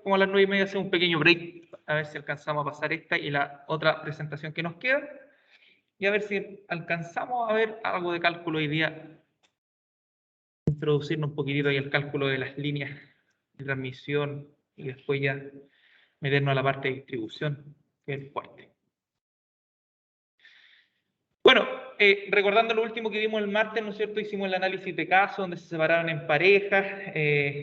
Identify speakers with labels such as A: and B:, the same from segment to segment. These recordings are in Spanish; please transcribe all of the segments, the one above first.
A: como a las 9:30 hacemos un pequeño break, a ver si alcanzamos a pasar esta y la otra presentación que nos queda, y a ver si alcanzamos a ver algo de cálculo hoy día, introducirnos un poquitito ahí el cálculo de las líneas de transmisión y después ya meternos a la parte de distribución, que es fuerte. Bueno, recordando lo último que vimos el martes, ¿no es cierto? Hicimos el análisis de casos donde se separaron en parejas,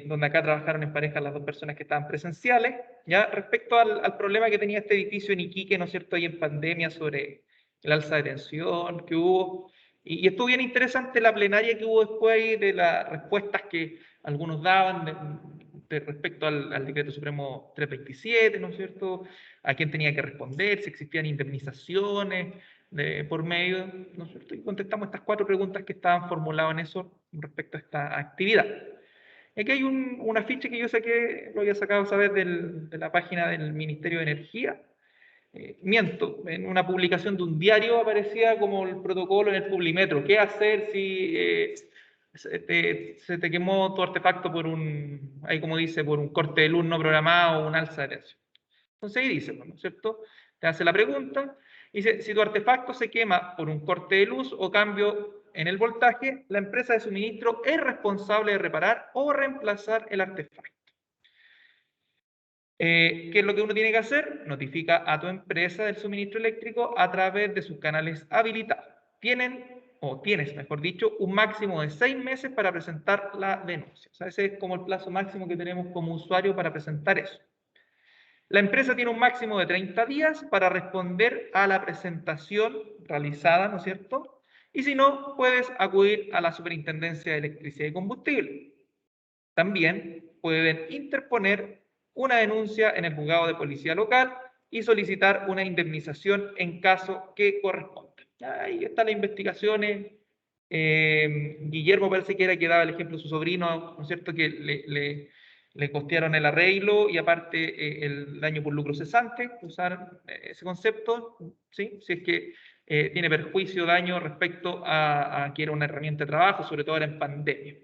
A: donde acá trabajaron en parejas las dos personas que estaban presenciales. Ya respecto al problema que tenía este edificio en Iquique, ¿no es cierto? Ahí en pandemia sobre el alza de tensión que hubo. Y estuvo bien interesante la plenaria que hubo después ahí de las respuestas que algunos daban respecto al decreto supremo 327, ¿no es cierto? A quién tenía que responder, si existían indemnizaciones por medio, ¿no es cierto? Y contestamos estas 4 preguntas que estaban formuladas en eso respecto a esta actividad. Aquí hay un afiche que yo saqué, lo había sacado, ¿sabes?, de la página del Ministerio de Energía. Miento, en una publicación de un diario aparecía como el protocolo en el Publimetro. ¿Qué hacer si se te quemó tu artefacto por ahí como dice, por un corte de luz no programado o un alza de tensión? Entonces ahí dice, ¿no es cierto? Te hace la pregunta, dice, si tu artefacto se quema por un corte de luz o cambio en el voltaje, la empresa de suministro es responsable de reparar o reemplazar el artefacto. ¿Qué es lo que uno tiene que hacer? Notifica a tu empresa del suministro eléctrico a través de sus canales habilitados. Tienes, mejor dicho, un máximo de 6 meses para presentar la denuncia. O sea, ese es como el plazo máximo que tenemos como usuario para presentar eso. La empresa tiene un máximo de 30 días para responder a la presentación realizada, ¿no es cierto? Y si no, puedes acudir a la Superintendencia de Electricidad y Combustible. También pueden interponer una denuncia en el juzgado de policía local y solicitar una indemnización en caso que corresponda. Ahí están las investigaciones. Guillermo parece que era que daba el ejemplo de su sobrino, ¿no es cierto?, que le costearon el arreglo y aparte el daño por lucro cesante, usar ese concepto, ¿sí? Si es que tiene perjuicio o daño respecto a que era una herramienta de trabajo, sobre todo ahora en pandemia.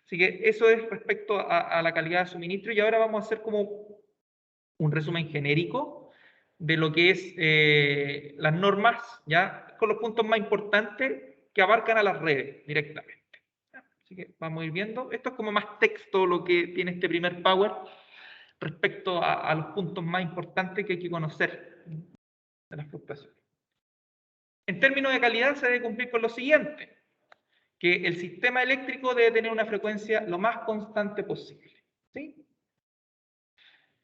A: Así que eso es respecto a la calidad de suministro, y ahora vamos a hacer como un resumen genérico de lo que es las normas, ¿ya? Con los puntos más importantes que abarcan a las redes directamente. Así que vamos a ir viendo. Esto es como más texto lo que tiene este primer Power respecto a los puntos más importantes que hay que conocer de las fluctuaciones. En términos de calidad se debe cumplir con lo siguiente, que el sistema eléctrico debe tener una frecuencia lo más constante posible, ¿sí?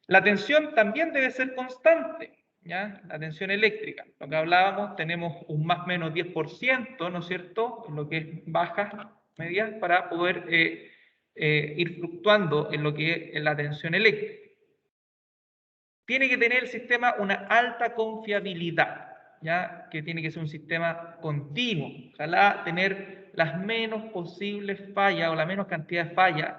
A: La tensión también debe ser constante, ¿ya? La tensión eléctrica, lo que hablábamos, tenemos un más o menos 10%, ¿no es cierto?, en lo que es bajas, medias, para poder ir fluctuando en lo que es la tensión eléctrica. Tiene que tener el sistema una alta confiabilidad, ¿ya? Que tiene que ser un sistema continuo. Ojalá tener las menos posibles fallas o la menos cantidad de fallas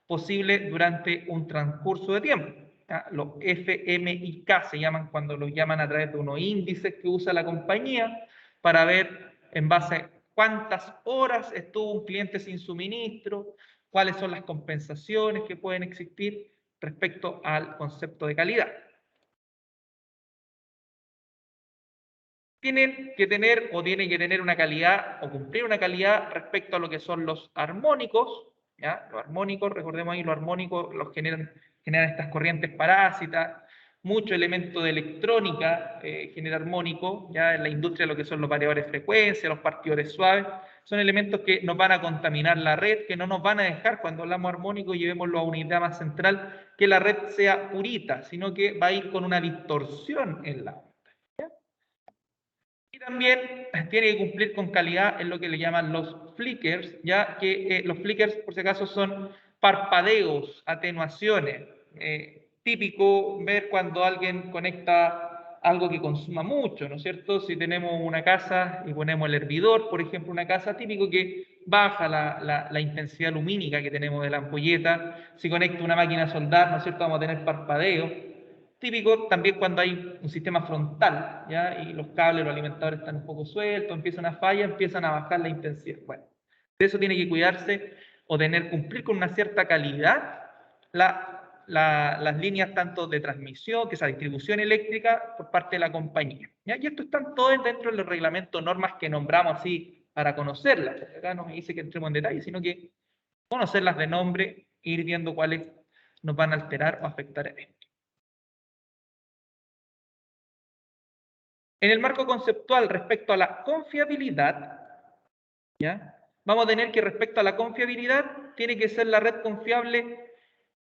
A: posible durante un transcurso de tiempo. ¿Ya? Los FMIK se llaman cuando los llaman a través de unos índices que usa la compañía para ver en base a cuántas horas estuvo un cliente sin suministro, cuáles son las compensaciones que pueden existir respecto al concepto de calidad. Tienen que tener una calidad o cumplir una calidad respecto a lo que son los armónicos, ¿ya? Los armónicos, recordemos ahí, los armónicos los generan estas corrientes parásitas, mucho elemento de electrónica genera armónico, ya en la industria lo que son los variadores de frecuencia, los partidores suaves, son elementos que nos van a contaminar la red, que no nos van a dejar, cuando hablamos armónico, llevémoslo a una unidad más central, que la red sea purita, sino que va a ir con una distorsión en la onda. Y también tiene que cumplir con calidad en lo que le llaman los flickers, ya que los flickers, por si acaso, son parpadeos, atenuaciones. Típico ver cuando alguien conecta algo que consuma mucho, ¿no es cierto? Si tenemos una casa y ponemos el hervidor, por ejemplo, una casa, típico que baja la intensidad lumínica que tenemos de la ampolleta. Si conecto una máquina a soldar, ¿no es cierto?, vamos a tener parpadeo. Típico también cuando hay un sistema frontal, ¿ya? Y los cables, los alimentadores están un poco sueltos, empieza una falla, empiezan a bajar la intensidad. Bueno, de eso tiene que cuidarse o cumplir con una cierta calidad las líneas tanto de transmisión, que es la distribución eléctrica, por parte de la compañía. ¿Ya? Y esto están todos dentro de los reglamentos, normas que nombramos así para conocerlas. Acá no me dice que entremos en detalle, sino que conocerlas de nombre e ir viendo cuáles nos van a alterar o afectar en esto. En el marco conceptual respecto a la confiabilidad, ¿ya? Vamos a tener que respecto a la confiabilidad, tiene que ser la red confiable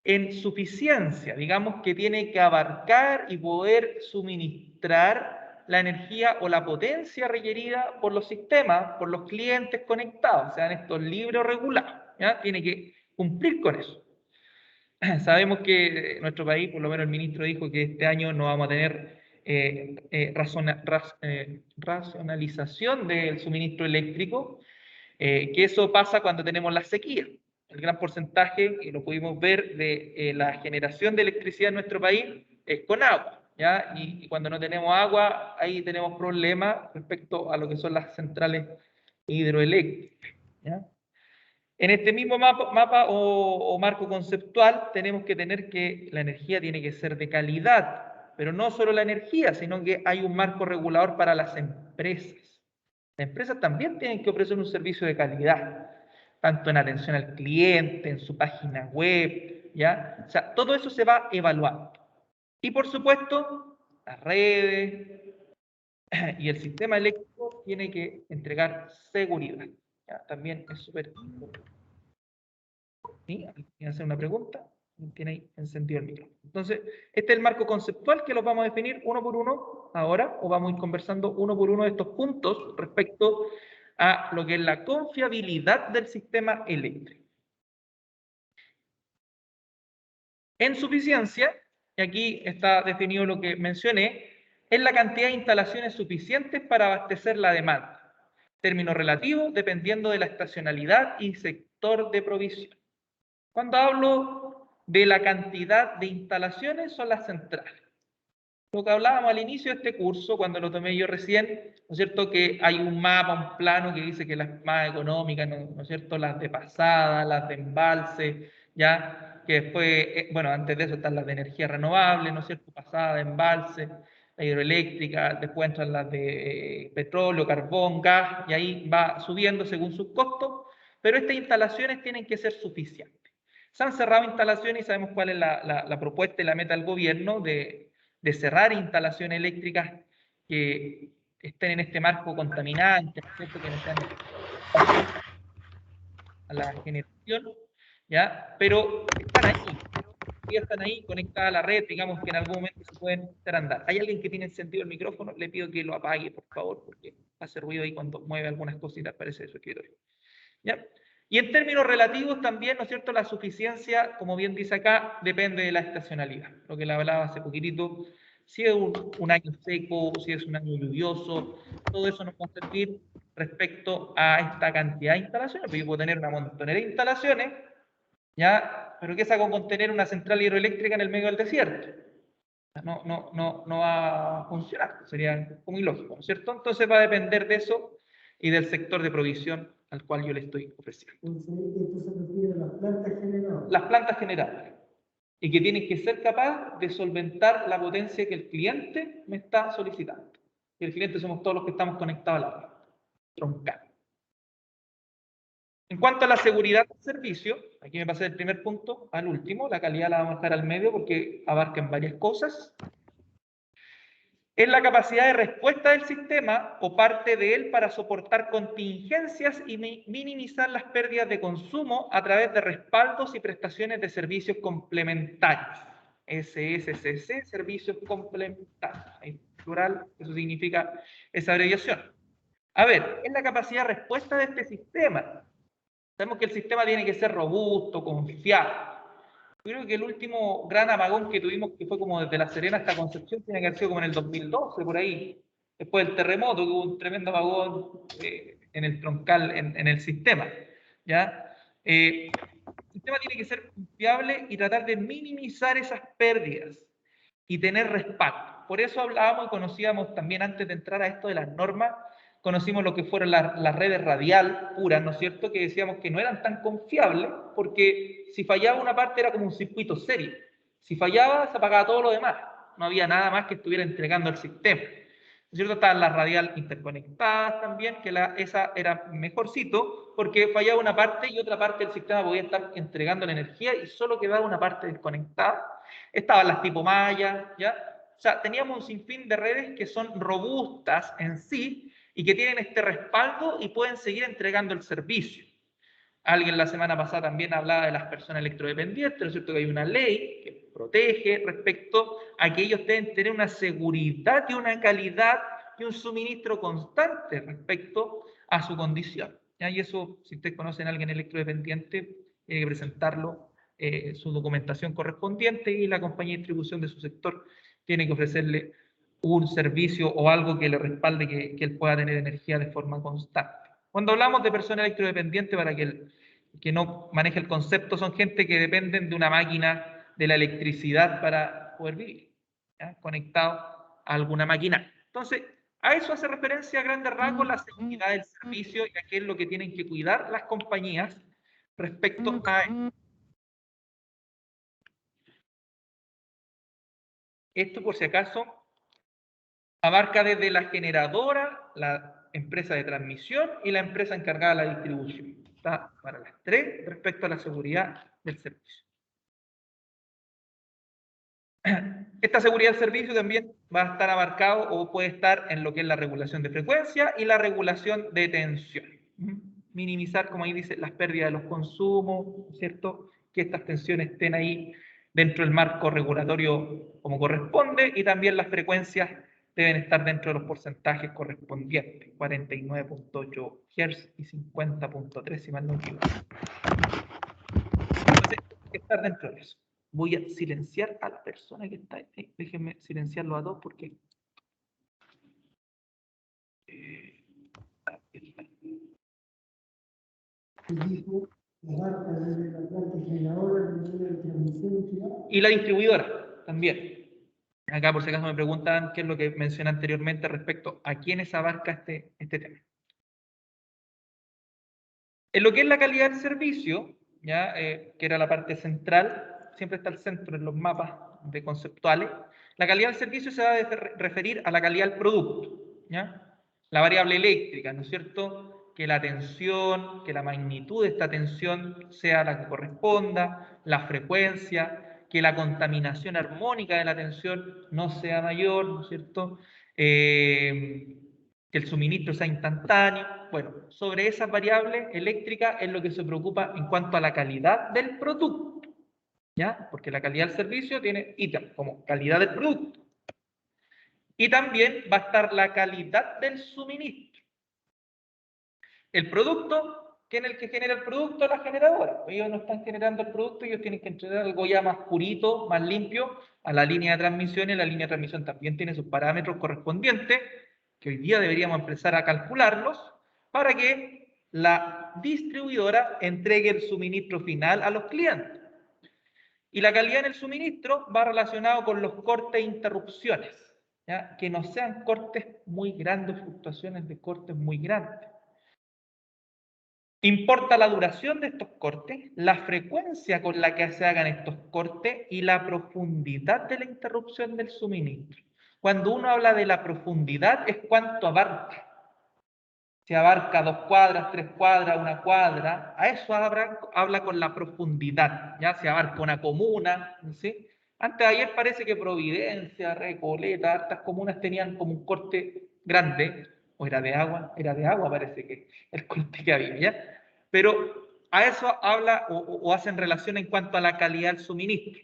A: en suficiencia, digamos que tiene que abarcar y poder suministrar la energía o la potencia requerida por los sistemas, por los clientes conectados, sean estos libres o regulados, ¿ya? Tiene que cumplir con eso. Sabemos que nuestro país, por lo menos el ministro dijo que este año no vamos a tener racionalización del suministro eléctrico, que eso pasa cuando tenemos la sequía. El gran porcentaje, que lo pudimos ver, de la generación de electricidad en nuestro país es con agua, ¿ya? Y cuando no tenemos agua, ahí tenemos problemas respecto a lo que son las centrales hidroeléctricas, ¿ya? En este mismo mapa o marco conceptual tenemos que tener que la energía tiene que ser de calidad, pero no solo la energía, sino que hay un marco regulador para las empresas. Las empresas también tienen que ofrecer un servicio de calidad, tanto en atención al cliente, en su página web, ¿ya? O sea, todo eso se va evaluando. Y por supuesto, las redes y el sistema eléctrico tiene que entregar seguridad, ¿ya? También es súper importante. ¿Sí? ¿Quieren hacer una pregunta? Tiene ahí encendido el micrófono. Entonces, este es el marco conceptual que los vamos a definir uno por uno ahora, o vamos a ir conversando uno por uno de estos puntos respecto a lo que es la confiabilidad del sistema eléctrico. En suficiencia, y aquí está definido lo que mencioné, es la cantidad de instalaciones suficientes para abastecer la demanda. Término relativo dependiendo de la estacionalidad y sector de provisión. Cuando hablo de la cantidad de instalaciones, son las centrales. Lo que hablábamos al inicio de este curso, cuando lo tomé yo recién, ¿no es cierto? Que hay un mapa, un plano que dice que las más económicas, ¿no es cierto? Las de pasada, las de embalse, ya, que después, bueno, antes de eso están las de energía renovable, ¿no es cierto? Pasada, embalse, la hidroeléctrica, después entran las de petróleo, carbón, gas, y ahí va subiendo según sus costos, pero estas instalaciones tienen que ser suficientes. Se han cerrado instalaciones y sabemos cuál es la propuesta y la meta del gobierno de cerrar instalaciones eléctricas que estén en este marco contaminante, ¿no es cierto? Que no sean a la generación, ¿ya? Pero están ahí conectadas a la red, digamos que en algún momento se pueden echar a andar. ¿Hay alguien que tiene encendido el micrófono? Le pido que lo apague, por favor, porque hace ruido ahí cuando mueve algunas cositas, parece, de su escritorio. ¿Ya? Y en términos relativos también, ¿no es cierto?, la suficiencia, como bien dice acá, depende de la estacionalidad. Lo que le hablaba hace poquitito, si es un año seco, si es un año lluvioso, todo eso nos va a servir respecto a esta cantidad de instalaciones, porque yo puedo tener una montonera de instalaciones, ¿ya? Pero ¿qué saco con tener una central hidroeléctrica en el medio del desierto? No va a funcionar, sería como ilógico, ¿no es cierto? Entonces va a depender de eso y del sector de provisión al cual yo le estoy ofreciendo.
B: Entonces se refiere a las plantas generadoras.
A: Las plantas generadoras. Y que tienen que ser capaces de solventar la potencia que el cliente me está solicitando. Y el cliente somos todos los que estamos conectados a la red troncal. En cuanto a la seguridad del servicio, aquí me pasé del primer punto al último, la calidad la vamos a dejar al medio porque abarcan varias cosas. Es la capacidad de respuesta del sistema o parte de él para soportar contingencias y minimizar las pérdidas de consumo a través de respaldos y prestaciones de servicios complementarios. SSCC, servicios complementarios. En plural, eso significa esa abreviación. A ver, es la capacidad de respuesta de este sistema. Sabemos que el sistema tiene que ser robusto, confiable. Yo creo que el último gran apagón que tuvimos, que fue como desde La Serena hasta Concepción, tiene que haber sido como en el 2012, por ahí, después del terremoto, que hubo un tremendo apagón en el troncal, en el sistema. ¿Ya? El sistema tiene que ser confiable y tratar de minimizar esas pérdidas y tener respaldo. Por eso hablábamos y conocíamos también antes de entrar a esto de las normas, conocimos lo que fueron las redes radial puras, ¿no es cierto?, que decíamos que no eran tan confiables, porque si fallaba una parte era como un circuito serie. Si fallaba, se apagaba todo lo demás. No había nada más que estuviera entregando el sistema. ¿No es cierto? Estaban las radial interconectadas también, que esa era mejorcito, porque fallaba una parte y otra parte del sistema podía estar entregando la energía y solo quedaba una parte desconectada. Estaban las tipo malla, ¿ya? O sea, teníamos un sinfín de redes que son robustas en sí y que tienen este respaldo y pueden seguir entregando el servicio. Alguien la semana pasada también hablaba de las personas electrodependientes, ¿no es cierto? Que hay una ley que protege respecto a que ellos deben tener una seguridad y una calidad y un suministro constante respecto a su condición. ¿Ya? Y eso, si ustedes conocen a alguien electrodependiente, tiene que presentarlo, su documentación correspondiente, y la compañía de distribución de su sector tiene que ofrecerle un servicio o algo que le respalde que él pueda tener energía de forma constante. Cuando hablamos de persona electrodependiente, para que el que no maneje el concepto, son gente que dependen de una máquina, de la electricidad para poder vivir, ¿ya? Conectado a alguna máquina. Entonces, a eso hace referencia a grandes rasgos la seguridad del servicio y a qué es lo que tienen que cuidar las compañías respecto a esto. Por si acaso, abarca desde la generadora, la empresa de transmisión y la empresa encargada de la distribución. Está para las tres respecto a la seguridad del servicio. Esta seguridad del servicio también va a estar abarcado o puede estar en lo que es la regulación de frecuencia y la regulación de tensión. Minimizar, como ahí dice, las pérdidas de los consumos, ¿cierto? Que estas tensiones estén ahí dentro del marco regulatorio como corresponde, y también las frecuencias deben estar dentro de los porcentajes correspondientes, 49.8 Hz y 50.3, si mal no equivoco. Entonces, hay que estar dentro de eso. Voy a silenciar a la persona que está ahí. Déjenme silenciarlo a dos porque... Y la distribuidora también. Acá, por si acaso, me preguntan qué es lo que mencioné anteriormente respecto a quiénes abarca este tema. En lo que es la calidad del servicio, ¿ya? Que era la parte central, siempre está el centro en los mapas de conceptuales. La calidad del servicio se va a referir a la calidad del producto, ¿ya? La variable eléctrica, ¿no es cierto? Que la tensión, que la magnitud de esta tensión sea la que corresponda, la frecuencia, que la contaminación armónica de la tensión no sea mayor, ¿no es cierto? Que el suministro sea instantáneo. Bueno, sobre esas variables eléctricas es lo que se preocupa en cuanto a la calidad del producto, ¿ya? Porque la calidad del servicio tiene ítems como calidad del producto. Y también va a estar la calidad del suministro. El producto, ¿quién es el que genera el producto? La generadora. Ellos no están generando el producto, ellos tienen que entregar algo ya más purito, más limpio a la línea de transmisión, y la línea de transmisión también tiene sus parámetros correspondientes, que hoy día deberíamos empezar a calcularlos, para que la distribuidora entregue el suministro final a los clientes. Y la calidad en el suministro va relacionado con los cortes e interrupciones, ¿ya? Que no sean cortes muy grandes, fluctuaciones de cortes muy grandes. Importa la duración de estos cortes, la frecuencia con la que se hagan estos cortes y la profundidad de la interrupción del suministro. Cuando uno habla de la profundidad, es cuánto abarca. Si abarca 2 cuadras, 3 cuadras, 1 cuadra, a eso habla con la profundidad. Ya se abarca una comuna, ¿sí? Antes de ayer parece que Providencia, Recoleta, hartas comunas tenían como un corte grande, o era de agua parece que el corte que había, ¿ya? Pero a eso habla o hacen relación en cuanto a la calidad del suministro.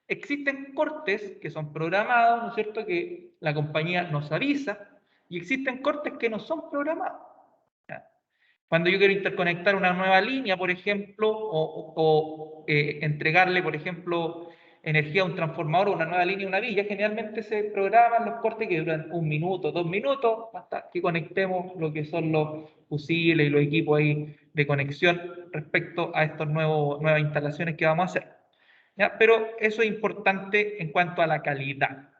A: Existen cortes que son programados, ¿no es cierto?, que la compañía nos avisa, y existen cortes que no son programados. Cuando yo quiero interconectar una nueva línea, por ejemplo, o entregarle, por ejemplo, energía a un transformador o una nueva línea a una villa, generalmente se programan los cortes que duran 1 minuto, 2 minutos, hasta que conectemos lo que son los fusibles y los equipos ahí de conexión respecto a estas nuevas instalaciones que vamos a hacer. ¿Ya? Pero eso es importante en cuanto a la calidad,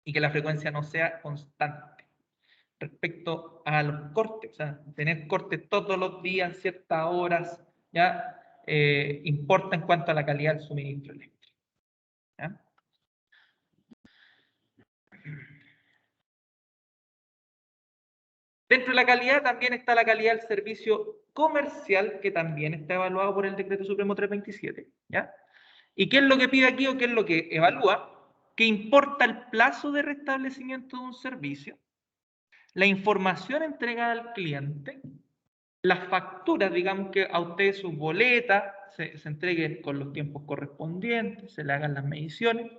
A: y que la frecuencia no sea constante. Respecto a los cortes, o sea, tener cortes todos los días, ciertas horas, ya importa en cuanto a la calidad del suministro eléctrico. ¿Ya? Dentro de la calidad también está la calidad del servicio comercial, que también está evaluado por el Decreto Supremo 327. ¿Ya? ¿Y qué es lo que pide aquí o qué es lo que evalúa? Que importa el plazo de restablecimiento de un servicio, la información entregada al cliente, las facturas, digamos que a usted sus boletas se entreguen con los tiempos correspondientes, se le hagan las mediciones,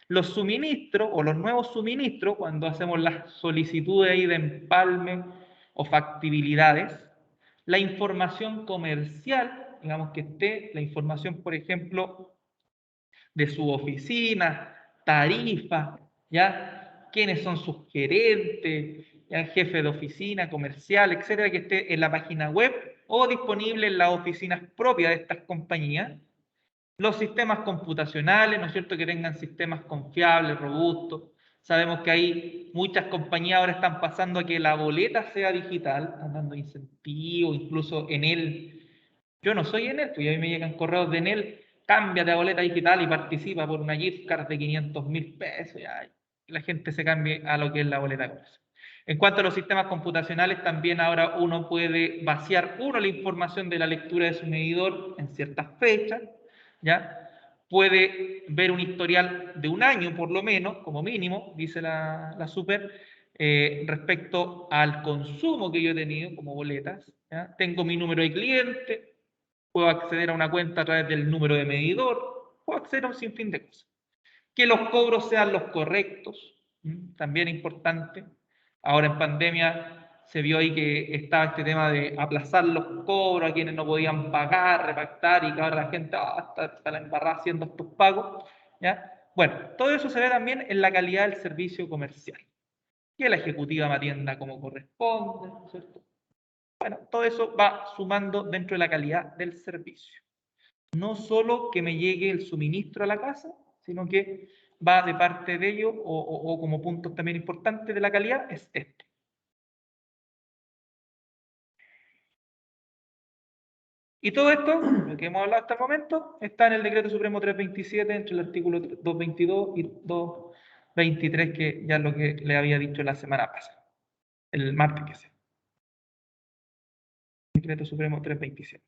A: los suministros o los nuevos suministros, cuando hacemos las solicitudes ahí de empalme o factibilidades, la información comercial, digamos que esté la información, por ejemplo, de su oficina, tarifa, ¿ya? Quiénes son sus gerentes, ¿ya? El jefe de oficina, comercial, etcétera, que esté en la página web o disponible en las oficinas propias de estas compañías. Los sistemas computacionales, ¿no es cierto?, que tengan sistemas confiables, robustos. Sabemos que hay muchas compañías ahora están pasando a que la boleta sea digital, están dando incentivos, incluso en él. Yo no soy Enel, pues a mí me llegan correos de Enel, cámbiate a boleta digital y participa por una gift card de 500.000 pesos. Ya, la gente se cambie a lo que es la boleta comercial. En cuanto a los sistemas computacionales, también ahora uno puede vaciar la información de la lectura de su medidor en ciertas fechas, ¿ya? Puede ver un historial de un año por lo menos, como mínimo, dice la Super, respecto al consumo que yo he tenido como boletas. ¿Ya? Tengo mi número de cliente, puedo acceder a una cuenta a través del número de medidor, puedo acceder a un sinfín de cosas. Que los cobros sean los correctos, también importante. Ahora en pandemia se vio ahí que estaba este tema de aplazar los cobros a quienes no podían pagar, repactar, y que ahora la gente está la embarrada haciendo estos pagos. ¿Ya? Bueno, todo eso se ve también en la calidad del servicio comercial. Que la ejecutiva me atienda como corresponde, ¿no es cierto? Bueno, todo eso va sumando dentro de la calidad del servicio. No solo que me llegue el suministro a la casa, sino que va de parte de ello, o como puntos también importantes de la calidad, es esto. Y todo esto, lo que hemos hablado hasta el momento, está en el Decreto Supremo 327, entre el artículo 222 y 223, que ya es lo que le había dicho la semana pasada, el martes que sea. Decreto Supremo 327.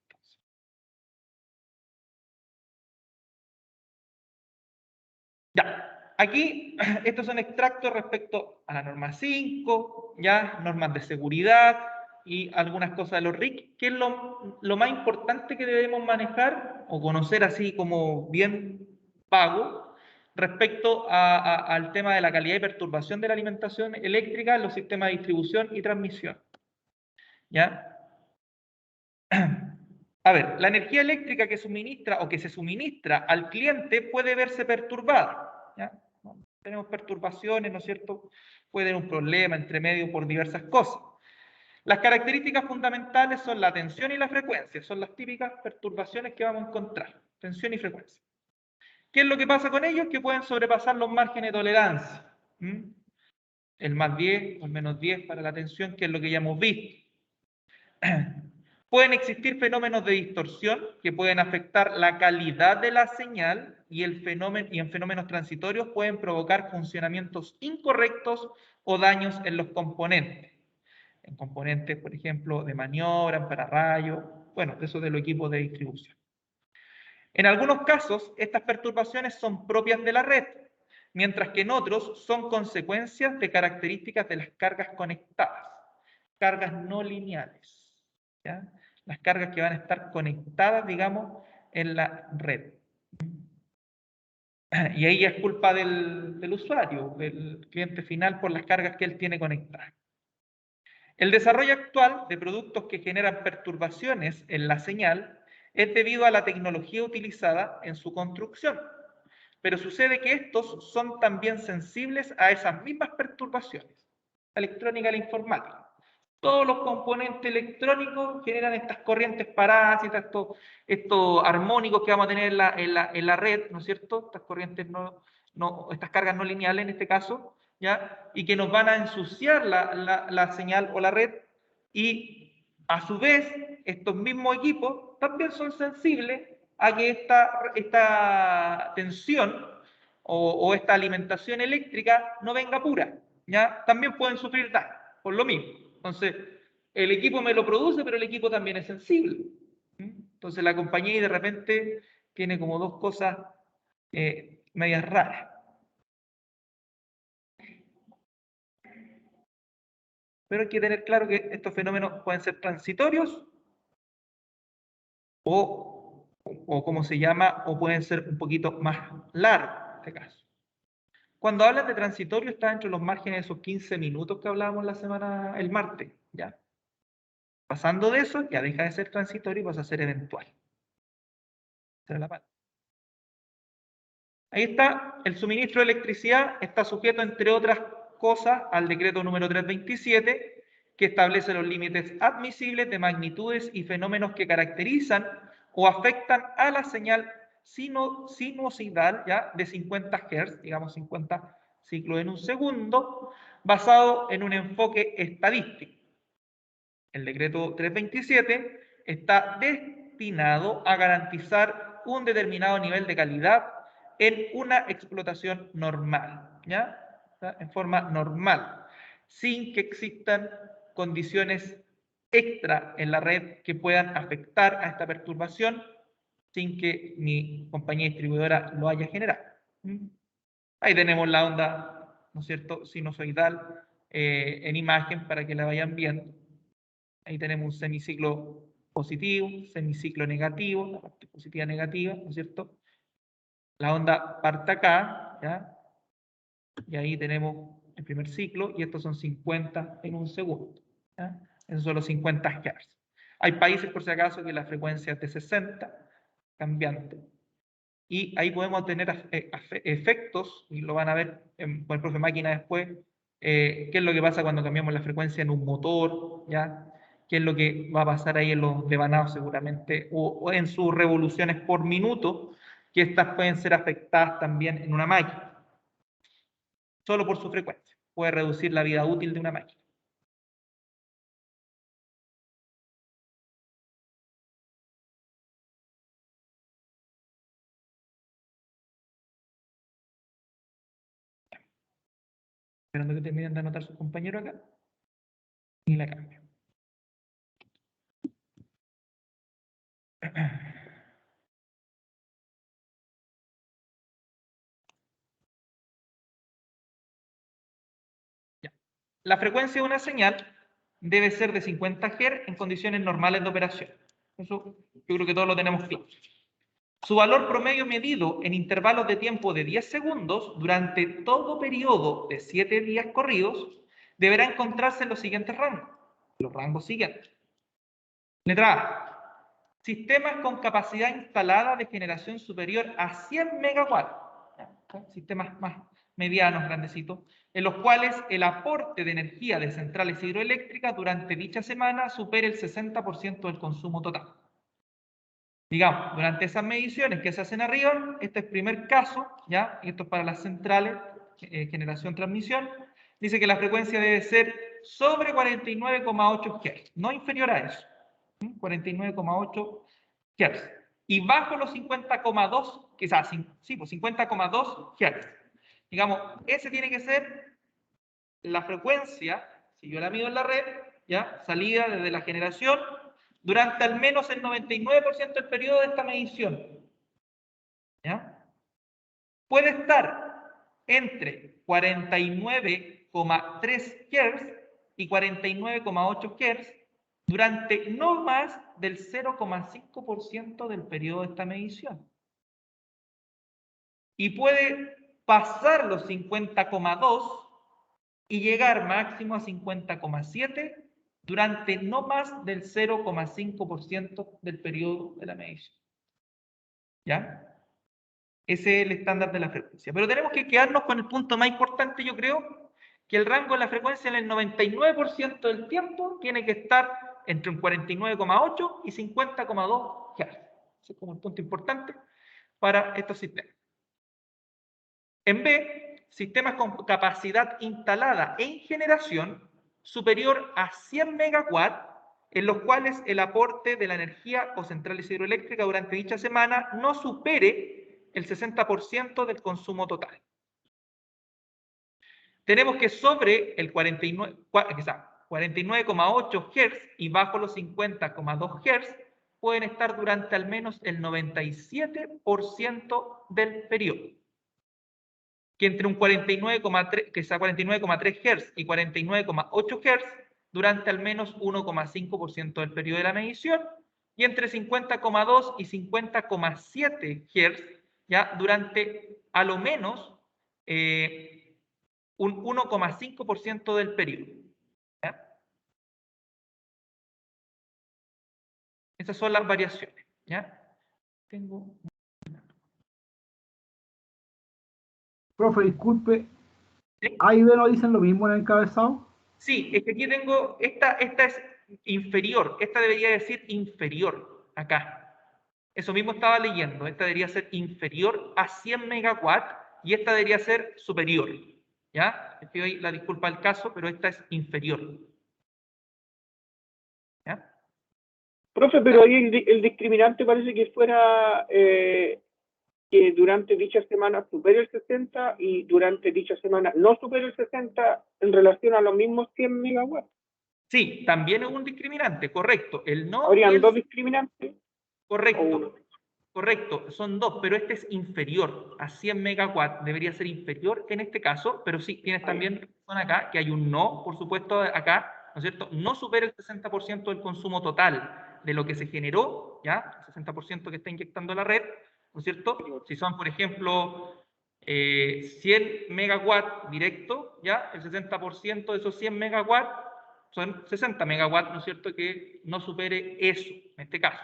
A: Ya, aquí estos son extractos respecto a la norma 5, ya, normas de seguridad y algunas cosas de los RIC, que es lo más importante que debemos manejar o conocer así como bien pago respecto al tema de la calidad y perturbación de la alimentación eléctrica en los sistemas de distribución y transmisión. ¿Ya? A ver, la energía eléctrica que suministra o que se suministra al cliente puede verse perturbada. ¿Ya? Tenemos perturbaciones, ¿no es cierto? Puede haber un problema entre medio por diversas cosas. Las características fundamentales son la tensión y la frecuencia. Son las típicas perturbaciones que vamos a encontrar. Tensión y frecuencia. ¿Qué es lo que pasa con ellos? Que pueden sobrepasar los márgenes de tolerancia. El más 10 o el menos 10 para la tensión, que es lo que ya hemos visto. Pueden existir fenómenos de distorsión que pueden afectar la calidad de la señal y en fenómenos transitorios pueden provocar funcionamientos incorrectos o daños en los componentes. En componentes, por ejemplo, de maniobra, en pararrayos, bueno, eso de los equipos de distribución. En algunos casos, estas perturbaciones son propias de la red, mientras que en otros son consecuencias de características de las cargas conectadas, cargas no lineales. ¿Ya? Las cargas que van a estar conectadas, digamos, en la red. Y ahí es culpa del usuario, del cliente final, por las cargas que él tiene conectadas. El desarrollo actual de productos que generan perturbaciones en la señal es debido a la tecnología utilizada en su construcción. Pero sucede que estos son también sensibles a esas mismas perturbaciones. La electrónica y la informática. Todos los componentes electrónicos generan estas corrientes parásitas, estos armónicos que vamos a tener en la red, ¿no es cierto? Estas corrientes estas cargas no lineales en este caso, ¿ya? Y que nos van a ensuciar la señal o la red, y a su vez estos mismos equipos también son sensibles a que esta tensión o esta alimentación eléctrica no venga pura, ¿ya? También pueden sufrir daño, por lo mismo. Entonces, el equipo me lo produce, pero el equipo también es sensible. Entonces, la compañía de repente tiene como dos cosas medias raras. Pero hay que tener claro que estos fenómenos pueden ser transitorios o ¿cómo se llama? O pueden ser un poquito más largos, en este caso. Cuando hablas de transitorio, está entre los márgenes de esos 15 minutos que hablábamos el martes, ¿ya? Pasando de eso, ya deja de ser transitorio y pasa a ser eventual. Ahí está, el suministro de electricidad está sujeto, entre otras cosas, al decreto número 327, que establece los límites admisibles de magnitudes y fenómenos que caracterizan o afectan a la señal sinusoidal, ¿ya? De 50 Hz, digamos 50 ciclos en un segundo, basado en un enfoque estadístico. El decreto 327 está destinado a garantizar un determinado nivel de calidad en una explotación normal, ¿ya? En forma normal, sin que existan condiciones extra en la red que puedan afectar a esta perturbación sin que mi compañía distribuidora lo haya generado. Ahí tenemos la onda, ¿no es cierto?, sinusoidal en imagen para que la vayan viendo. Ahí tenemos un semiciclo positivo, semiciclo negativo, la parte positiva negativa, ¿no es cierto? La onda parte acá, ¿ya? Y ahí tenemos el primer ciclo, y estos son 50 en un segundo, ¿ya? Esos son los 50 Hz. Hay países, por si acaso, que la frecuencia es de 60, cambiante. Y ahí podemos tener efectos, y lo van a ver con el profe Máquina después, qué es lo que pasa cuando cambiamos la frecuencia en un motor, ¿ya? Qué es lo que va a pasar ahí en los devanados seguramente, o en sus revoluciones por minuto, que estas pueden ser afectadas también en una máquina, solo por su frecuencia. Puede reducir la vida útil de una máquina. Esperando que terminen de anotar sus compañeros acá. Y la cambio. Ya. La frecuencia de una señal debe ser de 50 Hz en condiciones normales de operación. Eso yo creo que todos lo tenemos claro. Su valor promedio medido en intervalos de tiempo de 10 segundos durante todo periodo de 7 días corridos deberá encontrarse en los siguientes rangos. Los rangos siguientes. Letra A. Sistemas con capacidad instalada de generación superior a 100 megawatts. Sistemas más medianos, grandecitos, en los cuales el aporte de energía de centrales hidroeléctricas durante dicha semana supere el 60% del consumo total. Digamos, durante esas mediciones que se hacen arriba, este es el primer caso, ¿ya? Y esto es para las centrales, generación-transmisión, dice que la frecuencia debe ser sobre 49,8 Hz, no inferior a eso, 49,8 Hz. Y bajo los 50,2, quizás, sí, pues 50,2 Hz. Digamos, ese tiene que ser la frecuencia, si yo la mido en la red, ¿ya? Salida desde la generación, durante al menos el 99% del periodo de esta medición. ¿Ya? Puede estar entre 49,3 Hz y 49,8 Hz durante no más del 0,5% del periodo de esta medición. Y puede pasar los 50,2 y llegar máximo a 50,7 durante no más del 0,5% del periodo de la medición. ¿Ya? Ese es el estándar de la frecuencia. Pero tenemos que quedarnos con el punto más importante, yo creo, que el rango de la frecuencia en el 99% del tiempo tiene que estar entre un 49,8 y 50,2 Hz. Ese es como el punto importante para estos sistemas. En B, sistemas con capacidad instalada en generación superior a 100 megawatts, en los cuales el aporte de la energía o centrales hidroeléctricas durante dicha semana no supere el 60% del consumo total. Tenemos que sobre el 49,8 Hz y bajo los 50,2 Hz pueden estar durante al menos el 97% del periodo. Que entre un 49,3 Hz y 49,8 Hz durante al menos 1,5% del periodo de la medición, y entre 50,2 y 50,7 Hz ya durante a lo menos un 1,5% del periodo. ¿Ya? Esas son las variaciones. ¿Ya?
C: Profe, disculpe,
A: ¿Sí?
C: ¿A y B no dicen lo mismo en el encabezado?
A: Sí, es que aquí tengo, esta es inferior, esta debería decir inferior, acá. Eso mismo estaba leyendo, esta debería ser inferior a 100 megawatts y esta debería ser superior. ¿Ya? Les pido ahí la disculpa al caso, pero esta es inferior. ¿Ya?
D: Profe, pero ahí el discriminante parece que fuera que durante dicha semana supere el 60 y durante dicha semana no supere el 60 en relación a los mismos 100 megawatts.
A: Sí, también es un discriminante, correcto. El no
D: ¿Habrían
A: y el
D: dos discriminantes?
A: correcto. Correcto, son dos, pero este es inferior a 100 megawatts, debería ser inferior en este caso, pero sí, tienes también razón acá, que hay un no, por supuesto, acá, ¿no es cierto? No supera el 60% del consumo total de lo que se generó, ¿ya? El 60% que está inyectando la red, ¿no es cierto? Si son, por ejemplo, 100 megawatts directo, ¿ya? El 60% de esos 100 megawatts son 60 megawatts, ¿no es cierto? Que no supere eso, en este caso.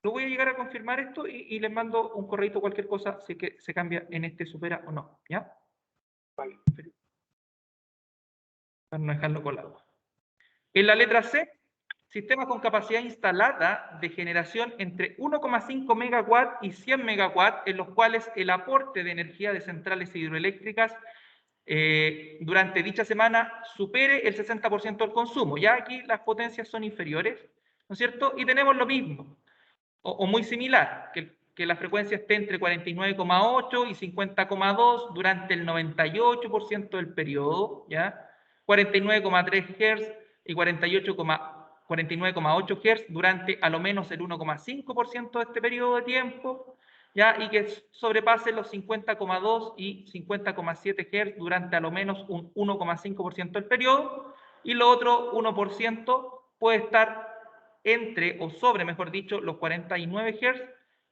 A: Lo voy a llegar a confirmar esto y les mando un correo, cualquier cosa, si es que se cambia en este supera o no, ¿ya?
D: Vale.
A: Para no dejarlo colado. En la letra C, sistemas con capacidad instalada de generación entre 1,5 megawatts y 100 megawatts, en los cuales el aporte de energía de centrales hidroeléctricas durante dicha semana supere el 60% del consumo. Ya aquí las potencias son inferiores, ¿no es cierto? Y tenemos lo mismo. O muy similar, que la frecuencia esté entre 49,8 y 50,2 durante el 98% del periodo, ¿ya? 49,3 Hz y 49,8 Hz durante a lo menos el 1,5% de este periodo de tiempo, ¿ya? Y que sobrepase los 50,2 y 50,7 Hz durante a lo menos un 1,5% del periodo, y lo otro 1% puede estar entre o sobre, mejor dicho, los 49 Hz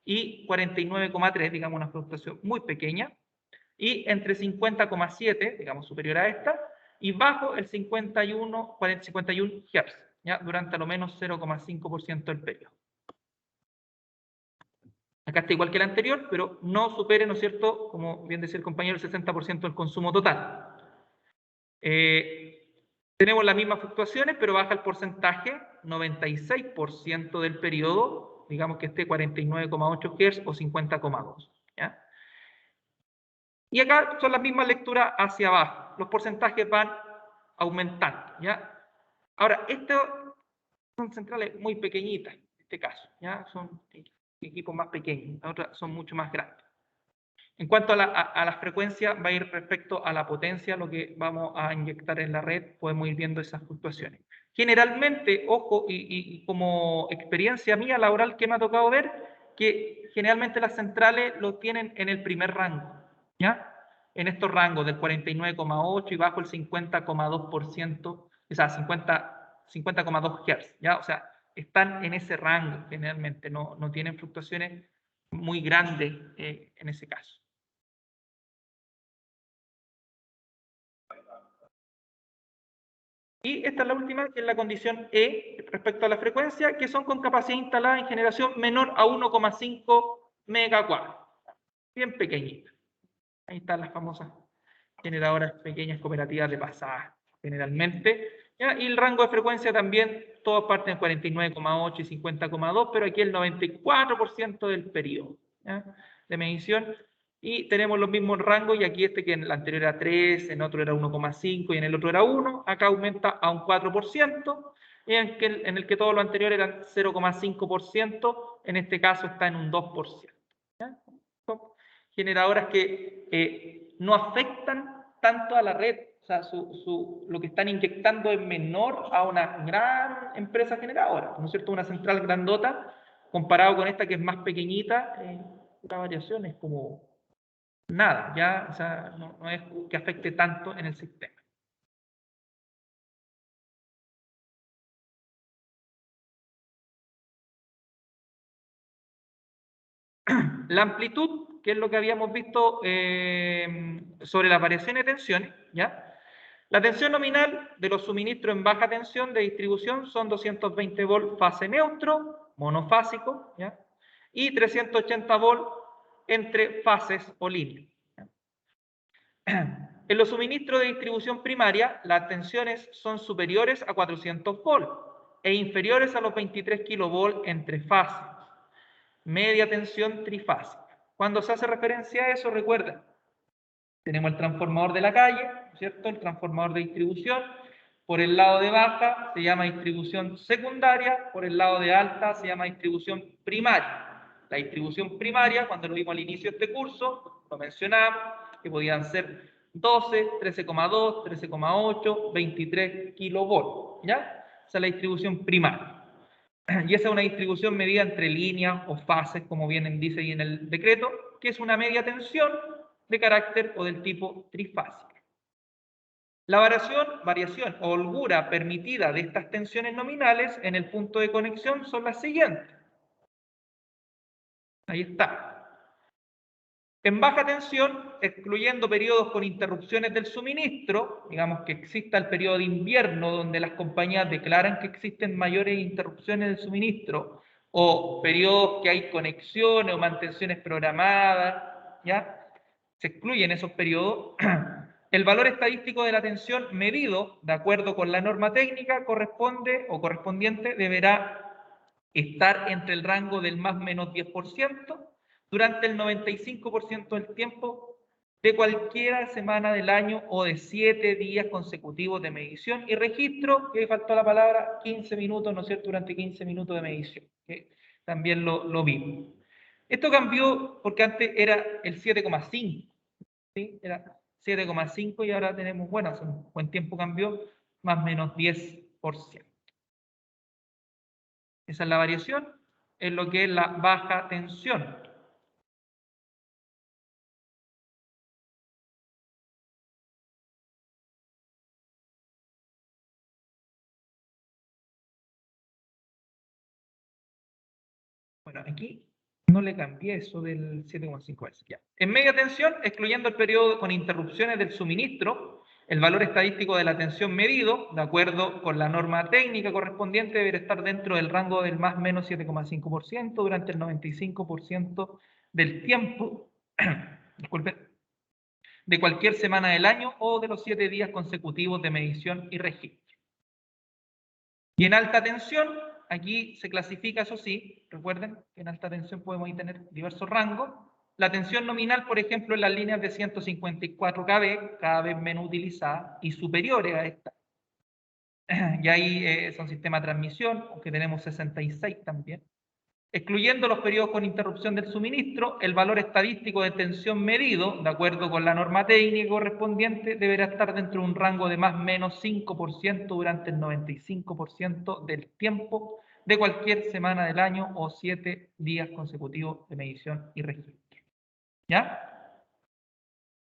A: y 49,3, digamos una fluctuación muy pequeña, y entre 50,7, digamos superior a esta, y bajo el 51 Hz, ¿ya? Durante a lo menos 0,5% del periodo. Acá está igual que el anterior, pero no supere, ¿no es cierto?, como bien decía el compañero, el 60% del consumo total. Tenemos las mismas fluctuaciones, pero baja el porcentaje, 96% del periodo, digamos que esté 49,8 Hz o 50,2. ¿Ya? Y acá son las mismas lecturas hacia abajo. Los porcentajes van aumentando. ¿Ya? Ahora, estas son centrales muy pequeñitas, en este caso. ¿Ya? Son equipos más pequeños, las otras son mucho más grandes. En cuanto a la frecuencia, va a ir respecto a la potencia, lo que vamos a inyectar en la red, podemos ir viendo esas fluctuaciones. Generalmente, ojo, y como experiencia mía laboral que me ha tocado ver, que generalmente las centrales lo tienen en el primer rango, ¿ya? En estos rangos del 49,8 y bajo el 50,2%, o sea, 50,2 Hz, ¿ya? O sea, están en ese rango generalmente, no tienen fluctuaciones muy grandes en ese caso. Y esta es la última, que es la condición E, respecto a la frecuencia, que son con capacidad instalada en generación menor a 1,5 megawatts. Bien pequeñita. Ahí están las famosas generadoras pequeñas cooperativas de pasada, generalmente. ¿Ya? Y el rango de frecuencia también, todas parten de 49,8 y 50,2, pero aquí el 94% del periodo, ¿ya?, de medición. Y tenemos los mismos rangos, y aquí este que en el anterior era 3, en otro era 1,5 y en el otro era 1, acá aumenta a un 4%, en el que todo lo anterior era 0,5%, en este caso está en un 2%. ¿Ya? Son generadores que no afectan tanto a la red, o sea, lo que están inyectando es menor a una gran empresa generadora, ¿no es cierto? Una central grandota, comparado con esta que es más pequeñita, la variación es como nada, ya, o sea, no es que afecte tanto en el sistema. La amplitud, que es lo que habíamos visto sobre las variaciones de tensiones, ¿ya? La tensión nominal de los suministros en baja tensión de distribución son 220 volt fase neutro, monofásico, ¿ya? Y 380 volt entre fases o líneas. En los suministros de distribución primaria, las tensiones son superiores a 400 volt e inferiores a los 23 kV entre fases. Media tensión trifásica. Cuando se hace referencia a eso, recuerden, tenemos el transformador de la calle, ¿cierto? El transformador de distribución. Por el lado de baja se llama distribución secundaria, por el lado de alta se llama distribución primaria. La distribución primaria, cuando lo vimos al inicio de este curso, lo mencionamos, que podían ser 12, 13,2, 13,8, 23 kilovolts, ¿ya? Esa es la distribución primaria. Y esa es una distribución medida entre líneas o fases, como bien dice ahí en el decreto, que es una media tensión de carácter o del tipo trifásico. La variación o holgura permitida de estas tensiones nominales en el punto de conexión son las siguientes. Ahí está. En baja tensión, excluyendo periodos con interrupciones del suministro, digamos que exista el periodo de invierno donde las compañías declaran que existen mayores interrupciones del suministro, o periodos que hay conexiones o mantenciones programadas, ¿ya? Se excluyen esos periodos. El valor estadístico de la tensión medido, de acuerdo con la norma técnica, correspondiente deberá estar entre el rango del más menos 10%, durante el 95% del tiempo de cualquier semana del año o de 7 días consecutivos de medición y registro, que faltó la palabra, 15 minutos, ¿no es cierto?, durante 15 minutos de medición, que también lo vimos. Esto cambió porque antes era el 7,5, ¿sí? Era 7,5 y ahora tenemos, bueno, hace un buen tiempo cambió, más o menos 10%. Esa es la variación en lo que es la baja tensión. Bueno, aquí no le cambié eso del 7,5S. Ya. En media tensión, excluyendo el periodo con interrupciones del suministro, el valor estadístico de la tensión medido, de acuerdo con la norma técnica correspondiente, deberá estar dentro del rango del más menos 7,5% durante el 95% del tiempo, disculpen, de cualquier semana del año o de los 7 días consecutivos de medición y registro. Y en alta tensión, aquí se clasifica, eso sí, recuerden que en alta tensión podemos tener diversos rangos. La tensión nominal, por ejemplo, en las líneas de 154 kV, cada vez menos utilizadas y superiores a esta. Y ahí son sistemas de transmisión, aunque tenemos 66 también. Excluyendo los periodos con interrupción del suministro, el valor estadístico de tensión medido, de acuerdo con la norma técnica correspondiente, deberá estar dentro de un rango de más o menos 5% durante el 95% del tiempo de cualquier semana del año o 7 días consecutivos de medición y registro. ¿Ya?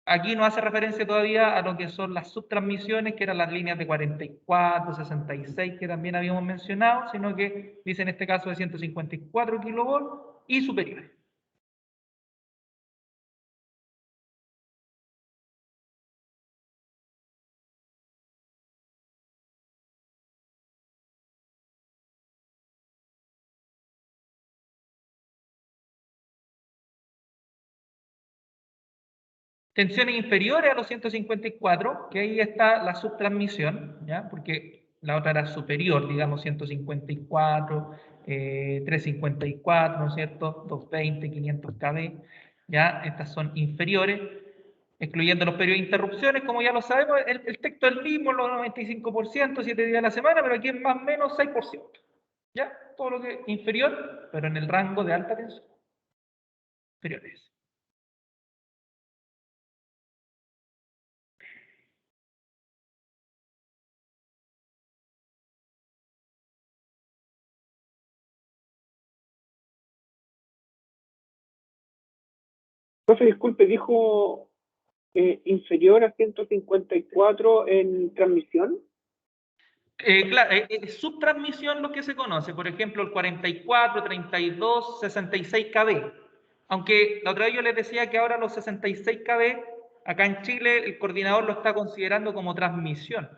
A: Aquí no hace referencia todavía a lo que son las subtransmisiones, que eran las líneas de 44, 66, que también habíamos mencionado, sino que dice en este caso de 154 kilovolts y superiores. Tensiones inferiores a los 154, que ahí está la subtransmisión, ¿ya? Porque la otra era superior, digamos 154, 354, ¿no es cierto? 220, 500 kV, ¿ya? Estas son inferiores. excluyendo los periodos de interrupciones, como ya lo sabemos, el texto es el mismo, los 95%, 7 días a la semana, pero aquí es más o menos 6%. ¿Ya? Todo lo que es inferior, pero en el rango de alta tensión. Inferiores.
D: Profe, disculpe, dijo inferior a 154 en transmisión.
A: Claro, subtransmisión lo que se conoce, por ejemplo, el 44, 32, 66 kb. Aunque la otra vez yo les decía que ahora los 66 kb, acá en Chile el coordinador lo está considerando como transmisión,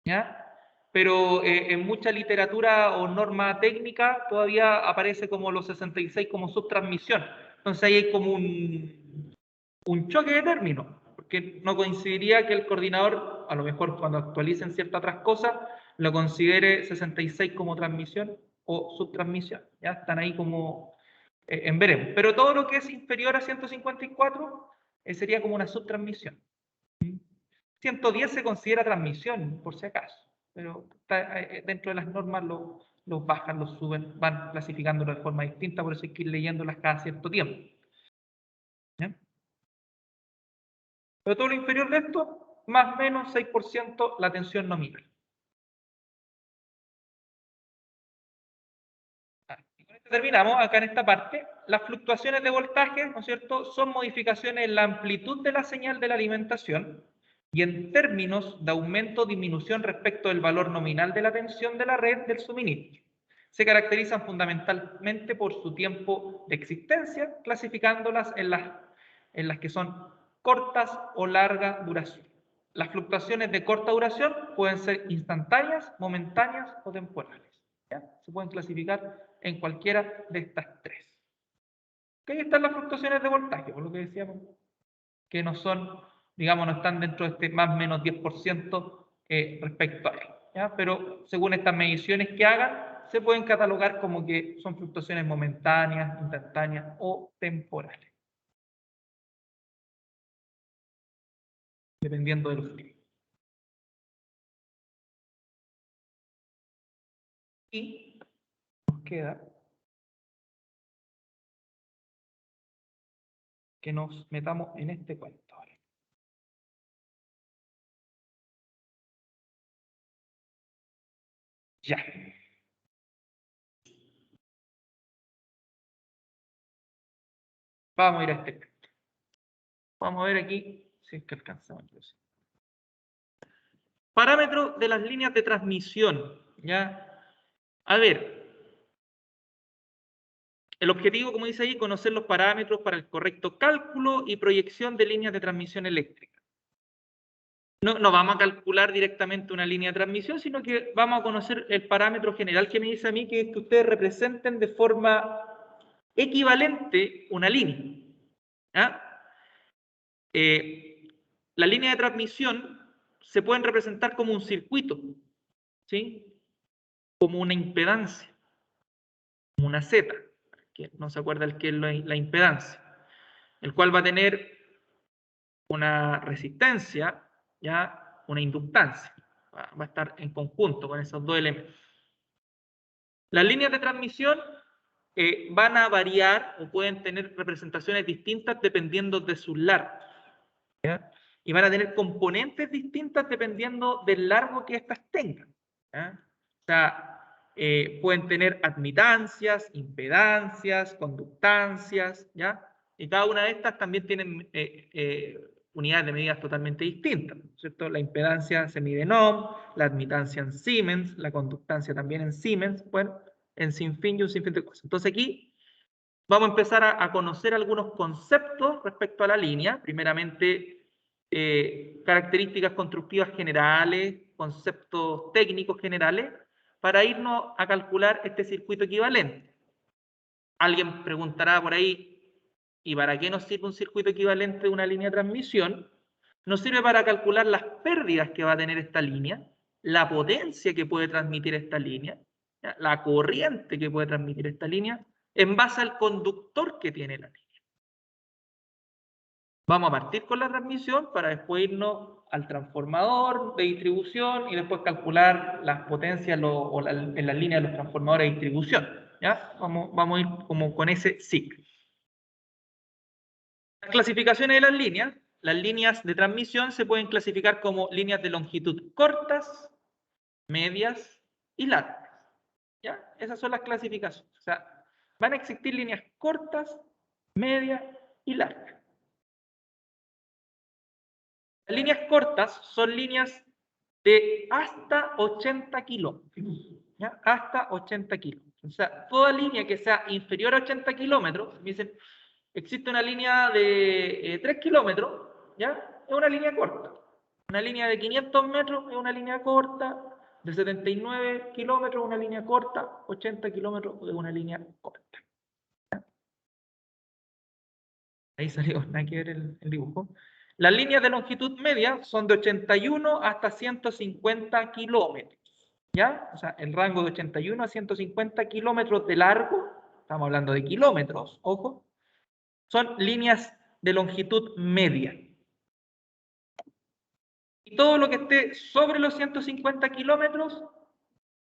A: ¿ya? Pero en mucha literatura o norma técnica todavía aparece como los 66 como subtransmisión. Entonces ahí hay como un choque de términos, porque no coincidiría que el coordinador, a lo mejor cuando actualicen ciertas otras cosas, lo considere 66 como transmisión o subtransmisión. Ya están ahí como en veremos. Pero todo lo que es inferior a 154 sería como una subtransmisión. 110 se considera transmisión, por si acaso, pero está, dentro de las normas los bajan, los suben, van clasificándolo de forma distinta, por eso hay que ir leyéndolas cada cierto tiempo. ¿Ya? Pero todo lo inferior de esto, más o menos 6% la tensión nominal. Y con esto terminamos acá en esta parte. Las fluctuaciones de voltaje, ¿no es cierto?, son modificaciones en la amplitud de la señal de la alimentación y en términos de aumento o disminución respecto del valor nominal de la tensión de la red del suministro. Se caracterizan fundamentalmente por su tiempo de existencia, clasificándolas en las que son cortas o larga duración. Las fluctuaciones de corta duración pueden ser instantáneas, momentáneas o temporales. ¿Ya? Se pueden clasificar en cualquiera de estas tres. Ahí están las fluctuaciones de voltaje, por lo que decíamos, que no son, digamos, no están dentro de este más o menos 10% respecto a él. ¿Ya? Pero según estas mediciones que hagan, se pueden catalogar como que son fluctuaciones momentáneas, instantáneas o temporales, dependiendo de los tipos. Y nos queda que nos metamos en este cuento ahora. Ya. Vamos a ir a este cuento. Vamos a ver aquí si es que alcanzamos. Parámetro de las líneas de transmisión. ¿Ya? A ver. El objetivo, como dice ahí, conocer los parámetros para el correcto cálculo y proyección de líneas de transmisión eléctrica. No vamos a calcular directamente una línea de transmisión, sino que vamos a conocer el parámetro general que me dice a mí, que es que ustedes representen de forma equivalente una línea. ¿Ya? La línea de transmisión se pueden representar como un circuito, ¿sí? Como una impedancia, como una Z, que no se acuerda el que es la impedancia, el cual va a tener una resistencia, ya una inductancia, va a estar en conjunto con esos dos elementos. Las líneas de transmisión van a variar o pueden tener representaciones distintas dependiendo de sus largos, ¿ya? Y van a tener componentes distintas dependiendo del largo que éstas tengan, ¿ya? O sea, pueden tener admitancias, impedancias, conductancias, ¿ya? Y cada una de estas también tienen unidades de medidas totalmente distintas, ¿cierto? La impedancia se mide en ohm, la admitancia en Siemens, la conductancia también en Siemens, bueno, en sinfín y un sinfín de cosas. Entonces aquí vamos a empezar a conocer algunos conceptos respecto a la línea, primeramente características constructivas generales, conceptos técnicos generales, para irnos a calcular este circuito equivalente. Alguien preguntará por ahí, ¿y para qué nos sirve un circuito equivalente de una línea de transmisión? Nos sirve para calcular las pérdidas que va a tener esta línea, la potencia que puede transmitir esta línea, la corriente que puede transmitir esta línea, en base al conductor que tiene la línea. Vamos a partir con la transmisión para después irnos al transformador de distribución y después calcular las potencias en las líneas de los transformadores de distribución. ¿Ya? Vamos a ir como con ese ciclo. Las clasificaciones de las líneas de transmisión se pueden clasificar como líneas de longitud cortas, medias y largas. ¿Ya? Esas son las clasificaciones. O sea, van a existir líneas cortas, medias y largas. Las líneas cortas son líneas de hasta 80 kilómetros. ¿Ya? Hasta 80 kilómetros. O sea, toda línea que sea inferior a 80 kilómetros, me dicen, existe una línea de 3 kilómetros, ¿ya? Es una línea corta. Una línea de 500 metros es una línea corta. De 79 kilómetros una línea corta. 80 kilómetros es una línea corta. ¿Ya? Ahí salió, nada que ver el dibujo. Las líneas de longitud media son de 81 hasta 150 kilómetros. ¿Ya? O sea, el rango de 81 a 150 kilómetros de largo, estamos hablando de kilómetros, ojo, son líneas de longitud media. Y todo lo que esté sobre los 150 kilómetros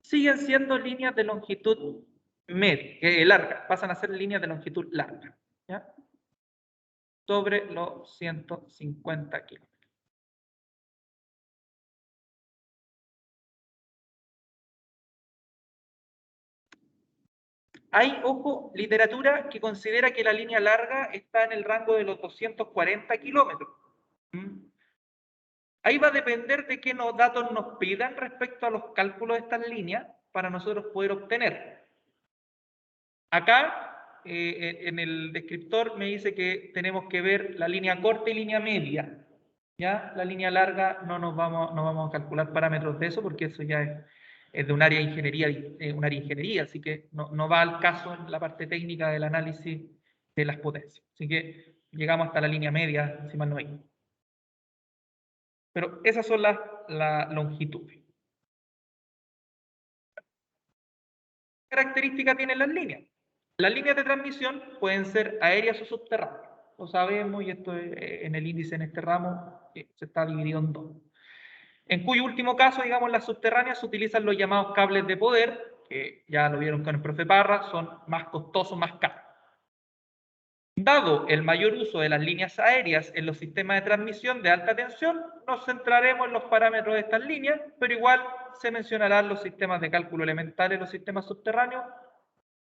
A: siguen siendo líneas de longitud media, larga, pasan a ser líneas de longitud larga. ¿Ya? Sobre los 150 kilómetros. Hay, ojo, literatura que considera que la línea larga está en el rango de los 240 kilómetros. Ahí va a depender de qué datos nos pidan respecto a los cálculos de estas líneas para nosotros poder obtener. Acá, en el descriptor me dice que tenemos que ver la línea corta y línea media. ¿Ya? La línea larga no vamos a calcular parámetros de eso porque eso ya es de un área de ingeniería, así que no va al caso en la parte técnica del análisis de las potencias. Así que llegamos hasta la línea media, si mal no hay. Pero esas son las longitudes. ¿Qué características tienen las líneas? Las líneas de transmisión pueden ser aéreas o subterráneas. Lo sabemos y esto en el índice en este ramo se está dividido en dos. En cuyo último caso, digamos, las subterráneas se utilizan los llamados cables de poder, que ya lo vieron con el profe Parra, son más costosos, más caros. Dado el mayor uso de las líneas aéreas en los sistemas de transmisión de alta tensión, nos centraremos en los parámetros de estas líneas, pero igual se mencionarán los sistemas de cálculo elementales, los sistemas subterráneos,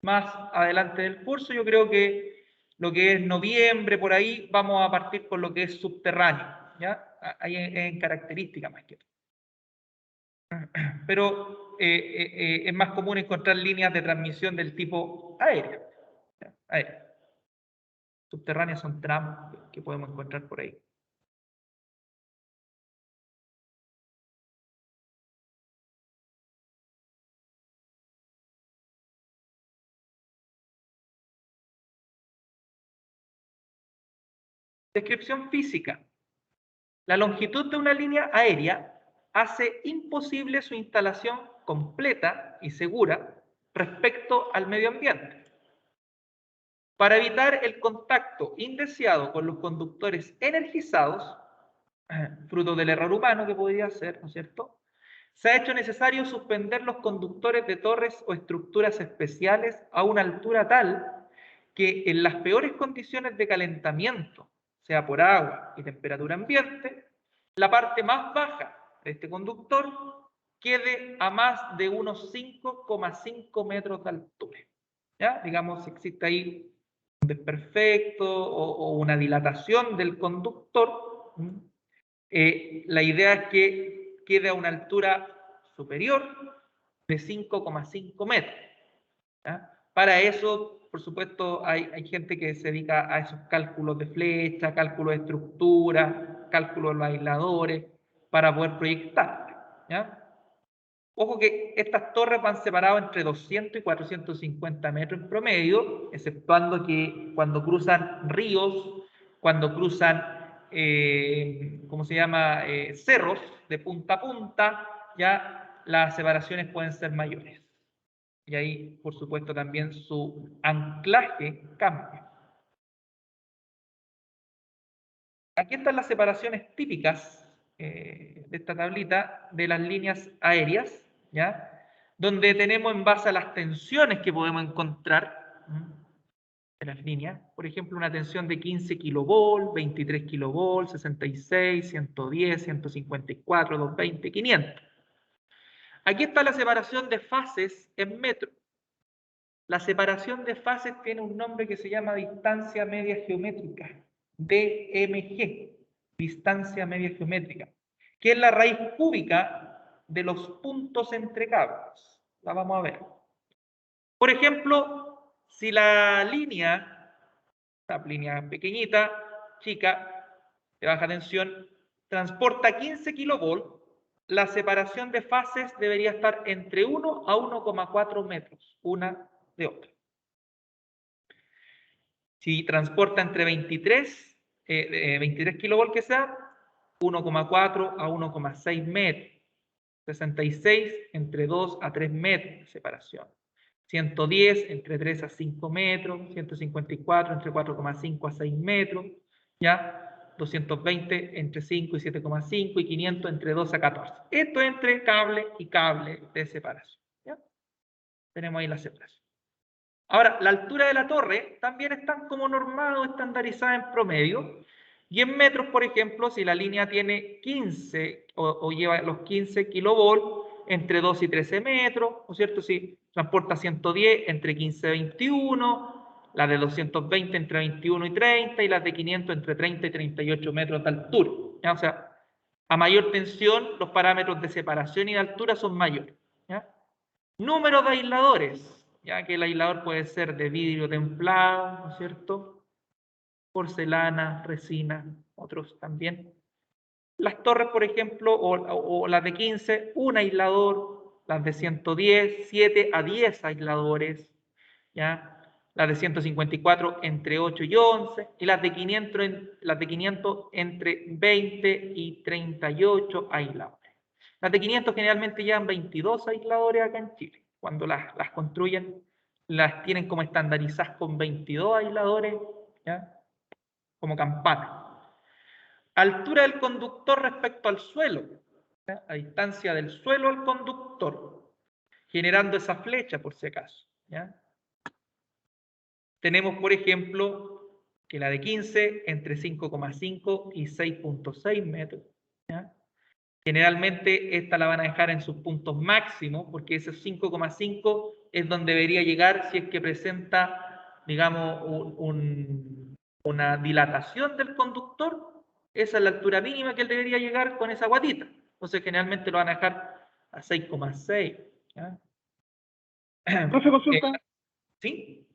A: más adelante del curso. Yo creo que lo que es noviembre, por ahí, vamos a partir con lo que es subterráneo, ¿ya? Ahí en características más que todo. Pero es más común encontrar líneas de transmisión del tipo aérea. Subterráneas son tramos que podemos encontrar por ahí. Descripción física. La longitud de una línea aérea hace imposible su instalación completa y segura respecto al medio ambiente. Para evitar el contacto indeseado con los conductores energizados, fruto del error humano que podría ser, ¿no es cierto?, se ha hecho necesario suspender los conductores de torres o estructuras especiales a una altura tal que en las peores condiciones de calentamiento, sea por agua y temperatura ambiente, la parte más baja de este conductor quede a más de unos 5,5 metros de altura. ¿Ya? Digamos, si existe ahí un desperfecto o una dilatación del conductor, la idea es que quede a una altura superior de 5,5 metros. ¿Ya? Para eso, por supuesto, hay gente que se dedica a esos cálculos de flecha, cálculos de estructura, cálculos de los aisladores, para poder proyectar. ¿Ya? Ojo que estas torres van separadas entre 200 y 450 metros en promedio, exceptuando que cuando cruzan ríos, cuando cruzan, ¿cómo se llama?, cerros de punta a punta, ya las separaciones pueden ser mayores. Y ahí, por supuesto, también su anclaje cambia. Aquí están las separaciones típicas de esta tablita de las líneas aéreas, ¿ya? Donde tenemos en base a las tensiones que podemos encontrar de las líneas, por ejemplo, una tensión de 15 kilovolt, 23 kilovolt, 66, 110, 154, 220, 500. Aquí está la separación de fases en metros. La separación de fases tiene un nombre que se llama distancia media geométrica, DMG, distancia media geométrica, que es la raíz cúbica de los puntos entre cables. La vamos a ver. Por ejemplo, si la línea, esta línea pequeñita, chica, de baja tensión, transporta 15 kilovolts, la separación de fases debería estar entre 1 a 1,4 metros, una de otra. Si transporta entre 23 kilovolts que sea, 1,4 a 1,6 metros. 66 entre 2 a 3 metros de separación. 110 entre 3 a 5 metros. 154 entre 4,5 a 6 metros. ¿Ya? 220 entre 5 y 7,5 y 500 entre 2 a 14. Esto entre cable y cable de separación. ¿Ya? Tenemos ahí la separación. Ahora, la altura de la torre también está como normado, estandarizada en promedio. Y en metros, por ejemplo, si la línea tiene 15 o lleva los 15 kilovolts, entre 2 y 13 metros, ¿no es cierto? Si transporta 110 entre 15 y 21, las de 220 entre 21 y 30, y las de 500 entre 30 y 38 metros de altura. ¿Ya? O sea, a mayor tensión, los parámetros de separación y de altura son mayores. ¿Ya? Número de aisladores, ya que el aislador puede ser de vidrio templado, ¿no es cierto? Porcelana, resina, otros también. Las torres, por ejemplo, o las de 15, un aislador. Las de 110, 7 a 10 aisladores, ¿ya? Las de 154 entre 8 y 11, y las de 500 entre 20 y 38 aisladores. Las de 500 generalmente llevan 22 aisladores acá en Chile. Cuando las construyen, las tienen como estandarizadas con 22 aisladores, ¿ya? Como campana. Altura del conductor respecto al suelo, ¿ya? A distancia del suelo al conductor, generando esa flecha por si acaso, ¿ya? Tenemos, por ejemplo, que la de 15 entre 5,5 y 6,6 metros, ¿ya? Generalmente esta la van a dejar en sus puntos máximos, porque ese 5,5 es donde debería llegar si es que presenta, digamos, una dilatación del conductor. Esa es la altura mínima que él debería llegar con esa guatita. Entonces generalmente lo van a dejar a 6,6.
D: Profe, consulta.
A: ¿Sí?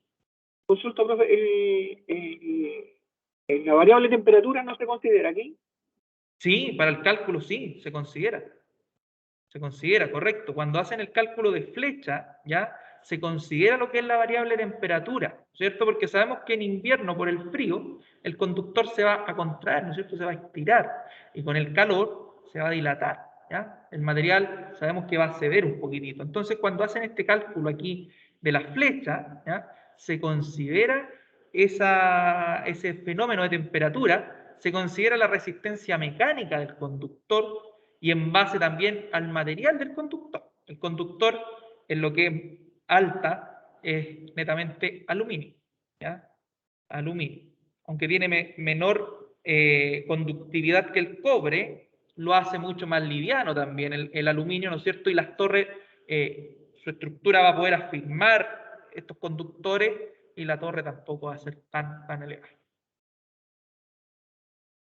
D: Consulta, profe. La variable temperatura no se considera aquí.
A: Sí, para el cálculo sí, se considera. Se considera, correcto. Cuando hacen el cálculo de flecha, ¿ya? Se considera lo que es la variable temperatura, ¿cierto? Porque sabemos que en invierno, por el frío, el conductor se va a contraer, ¿no es cierto? Se va a estirar. Y con el calor se va a dilatar, ¿ya? El material sabemos que va a ceder un poquitito. Entonces, cuando hacen este cálculo aquí de la flecha, ¿ya? Se considera ese fenómeno de temperatura, se considera la resistencia mecánica del conductor y en base también al material del conductor. El conductor, en lo que es alta, es netamente aluminio, ¿ya? Aluminio. Aunque tiene menor conductividad que el cobre, lo hace mucho más liviano también el aluminio, ¿no es cierto? Y las torres, su estructura va a poder afirmar estos conductores y la torre tampoco va a ser tan elevada.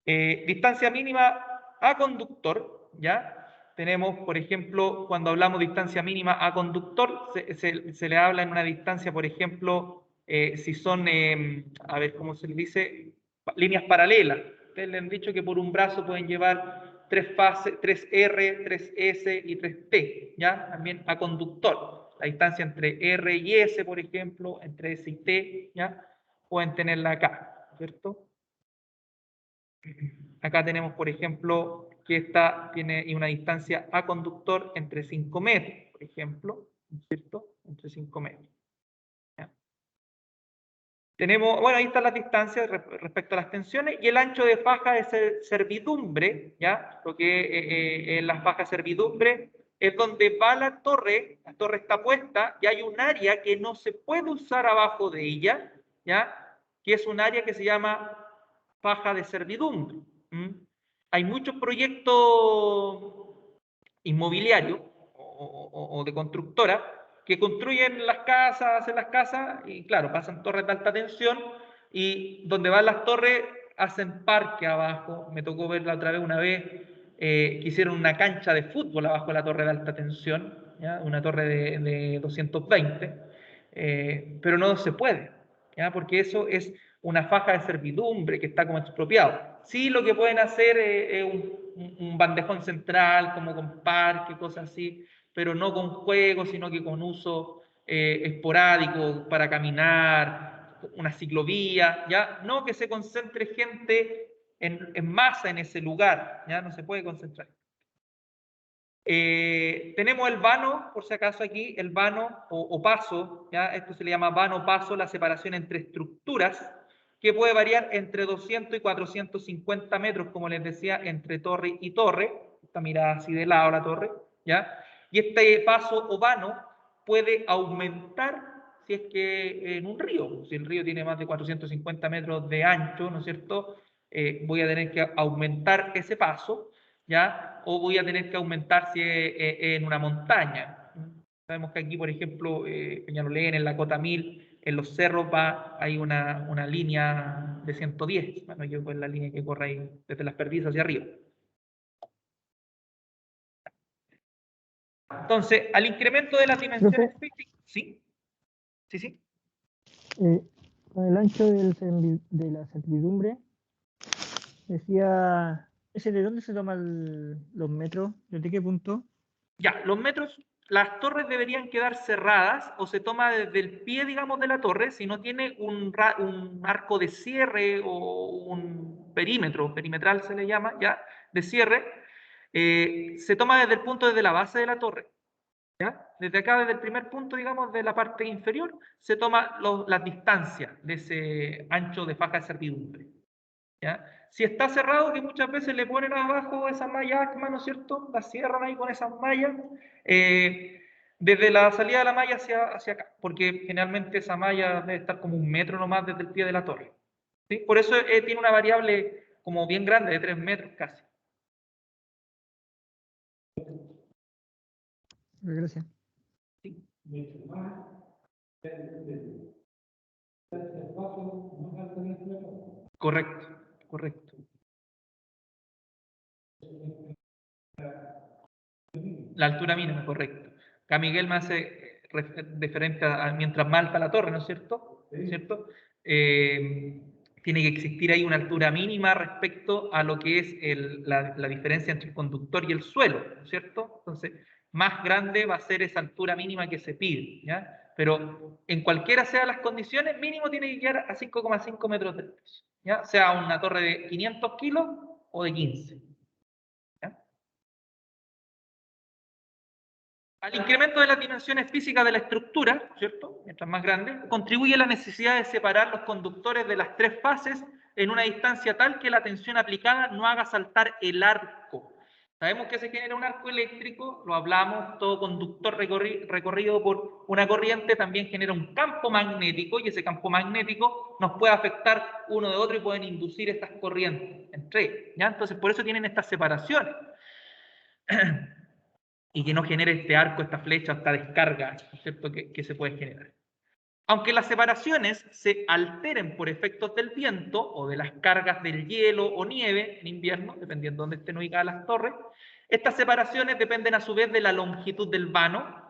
A: Distancia mínima a conductor, ¿ya? Tenemos, por ejemplo, cuando hablamos de distancia mínima a conductor, se le habla en una distancia, por ejemplo, si son, a ver, ¿cómo se le dice? Líneas paralelas. Ustedes le han dicho que por un brazo pueden llevar 3 fases, 3R, 3S y 3T, ¿ya? También a conductor. La distancia entre R y S, por ejemplo, entre S y T, ¿ya? Pueden tenerla acá, ¿cierto? Acá tenemos, por ejemplo, que esta tiene una distancia a conductor entre 5 metros, por ejemplo, ¿cierto? Entre 5 metros. ¿Ya? Tenemos, bueno, ahí están las distancias respecto a las tensiones y el ancho de faja de servidumbre, ¿ya? Lo que es la faja servidumbre es donde va la torre está puesta y hay un área que no se puede usar abajo de ella, ¿ya? Que es un área que se llama faja de servidumbre. Hay muchos proyectos inmobiliarios o de constructora que construyen las casas, hacen las casas y claro, pasan torres de alta tensión y donde van las torres hacen parque abajo. Me tocó verla otra vez una vez que hicieron una cancha de fútbol abajo de la torre de alta tensión, ¿ya? Una torre de 220, pero no se puede, ¿ya? Porque eso es una faja de servidumbre que está como expropiado. Sí, lo que pueden hacer es un bandejón central, como con parque, cosas así, pero no con juegos, sino que con uso esporádico para caminar, una ciclovía, ¿ya? No que se concentre gente en masa en ese lugar, ¿ya? No se puede concentrar. Tenemos el vano, por si acaso aquí, el vano o paso, ¿ya? Esto se le llama vano paso, la separación entre estructuras, que puede variar entre 200 y 450 metros, como les decía, entre torre y torre. Esta mirada así de lado la torre, ¿ya? Y este paso o vano puede aumentar si es que en un río, si el río tiene más de 450 metros de ancho, ¿no es cierto? Voy a tener que aumentar ese paso, ¿ya? O voy a tener que aumentar si es en una montaña. Sabemos que aquí, por ejemplo, Peñalolén, en la Cota 1000, en los cerros hay una línea de 110. Bueno, yo con la línea que corre ahí desde las Perdizas hacia arriba. Entonces, al incremento de las dimensiones físicas, ¿sí? ¿Sí, sí?
E: Con el ancho de la servidumbre, decía, ¿ese de dónde se toman los metros? ¿Desde qué punto?
A: Ya, los metros, las torres deberían quedar cerradas o se toma desde el pie, digamos, de la torre, si no tiene un arco de cierre o un perimetral se le llama, ya, de cierre, se toma desde el punto desde la base de la torre. ¿Ya? Desde acá, desde el primer punto, digamos, de la parte inferior, se toma las distancias de ese ancho de faja de servidumbre. ¿Ya? Si está cerrado, que muchas veces le ponen abajo esa malla ACMA, ¿no es cierto? La cierran ahí con esas mallas, desde la salida de la malla hacia acá, porque generalmente esa malla debe estar como 1 metro nomás desde el pie de la torre. ¿Sí? Por eso tiene una variable como bien grande, de 3 metros casi.
E: Gracias.
A: ¿Sí? Correcto, correcto. La altura mínima, correcto. Acá Miguel me hace referente a mientras más alta la torre, ¿no es cierto? ¿Cierto? Tiene que existir ahí una altura mínima respecto a lo que es la diferencia entre el conductor y el suelo, ¿no es cierto? Entonces, más grande va a ser esa altura mínima que se pide, ¿ya? Pero en cualquiera sean las condiciones, mínimo tiene que quedar a 5,5 metros del piso, ¿ya? Sea una torre de 500 kilos o de 15. Al incremento de las dimensiones físicas de la estructura, ¿cierto? Mientras más grande, contribuye la necesidad de separar los conductores de las 3 fases en una distancia tal que la tensión aplicada no haga saltar el arco. Sabemos que se genera un arco eléctrico, lo hablamos, todo conductor recorrido por una corriente también genera un campo magnético y ese campo magnético nos puede afectar uno de otro y pueden inducir estas corrientes entre ellos, ¿ya? Entonces, por eso tienen estas separaciones. Y que no genere este arco, esta flecha, esta descarga, ¿cierto? Que se puede generar. Aunque las separaciones se alteren por efectos del viento o de las cargas del hielo o nieve en invierno, dependiendo de dónde estén ubicadas las torres, estas separaciones dependen a su vez de la longitud del vano